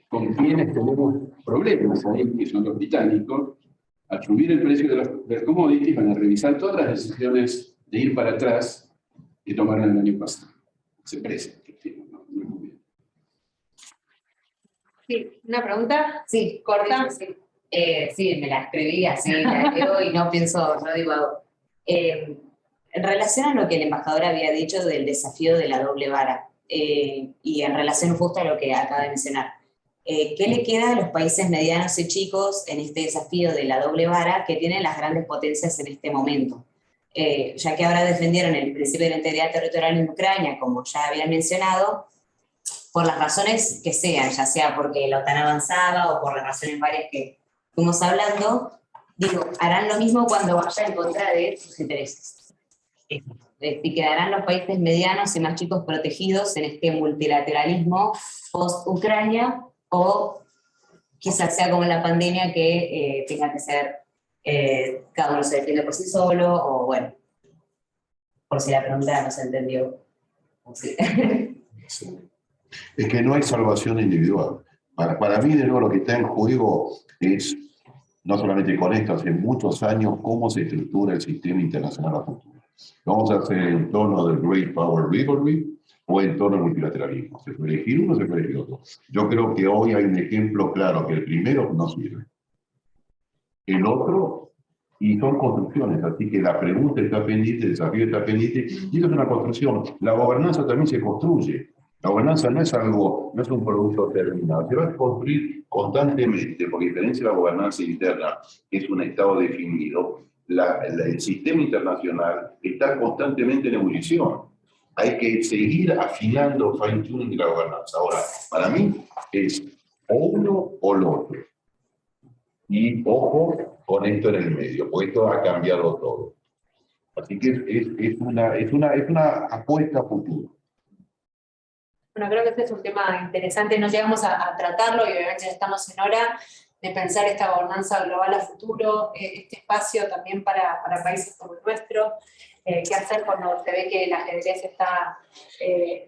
con quienes tenemos problemas ahí, que son los británicos, al subir el precio de las commodities, van a revisar todas las decisiones de ir para atrás que tomaron el año pasado. Se presa, ¿no? Muy bien. Sí, ¿una pregunta? Sí, ¿Corta? sí. Sí, me la escribí así, la leo y no pienso, no digo algo. En relación a lo que el embajador había dicho del desafío de la doble vara, y en relación justo a lo que acaba de mencionar, ¿qué le queda a los países medianos y chicos en este desafío de la doble vara que tienen las grandes potencias en este momento? Ya que ahora defendieron el principio de la integridad territorial en Ucrania, como ya habían mencionado, por las razones que sean, ya sea porque la OTAN avanzaba o por las razones varias que fuimos hablando, digo, harán lo mismo cuando vaya en contra de sus intereses. Y quedarán los países medianos y más chicos protegidos en este multilateralismo post-Ucrania, o quizás sea como la pandemia que tenga que ser cada uno se defiende por sí solo, o bueno, por si la pregunta no se entendió. Sí. Es que no hay salvación individual. Para mí, de nuevo, lo que está en juego es, no solamente con esto, hace muchos años, cómo se estructura el sistema internacional a futuro. ¿Vamos a hacer en torno del Great Power Rivalry o en torno al multilateralismo? ¿Se puede elegir uno o se puede elegir otro? Yo creo que hoy hay un ejemplo claro, que el primero no sirve. El otro, y son construcciones, así que la pregunta está pendiente, el desafío está pendiente, y eso es una construcción. La gobernanza también se construye. La gobernanza no es algo, no es un producto terminado, se va a construir constantemente, porque a diferencia de la gobernanza interna, que es un estado definido, el sistema internacional está constantemente en ebullición. Hay que seguir afinando, fine-tuning la gobernanza. Ahora, para mí es o uno o lo otro. Y ojo con esto en el medio, porque esto ha cambiado todo. Así que es una apuesta a futuro. Bueno, creo que este es un tema interesante, no llegamos a tratarlo y obviamente ya estamos en hora de pensar esta gobernanza global a futuro, este espacio también para países como el nuestro, qué hacer cuando se ve que el ajedrez está,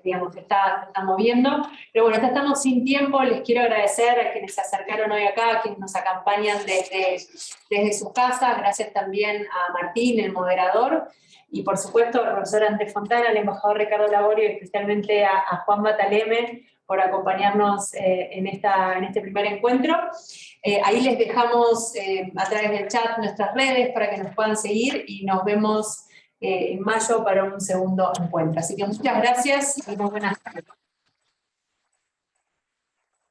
digamos, está moviendo. Pero bueno, ya estamos sin tiempo, les quiero agradecer a quienes se acercaron hoy acá, a quienes nos acompañan desde sus casas, gracias también a Martín, el moderador, y por supuesto al profesor Andrés Fontana, al embajador Ricardo Laborio, y especialmente a Juan Bataleme por acompañarnos en este primer encuentro. Ahí les dejamos a través del chat nuestras redes para que nos puedan seguir y nos vemos en mayo para un segundo encuentro. Así que muchas gracias y muy buenas tardes.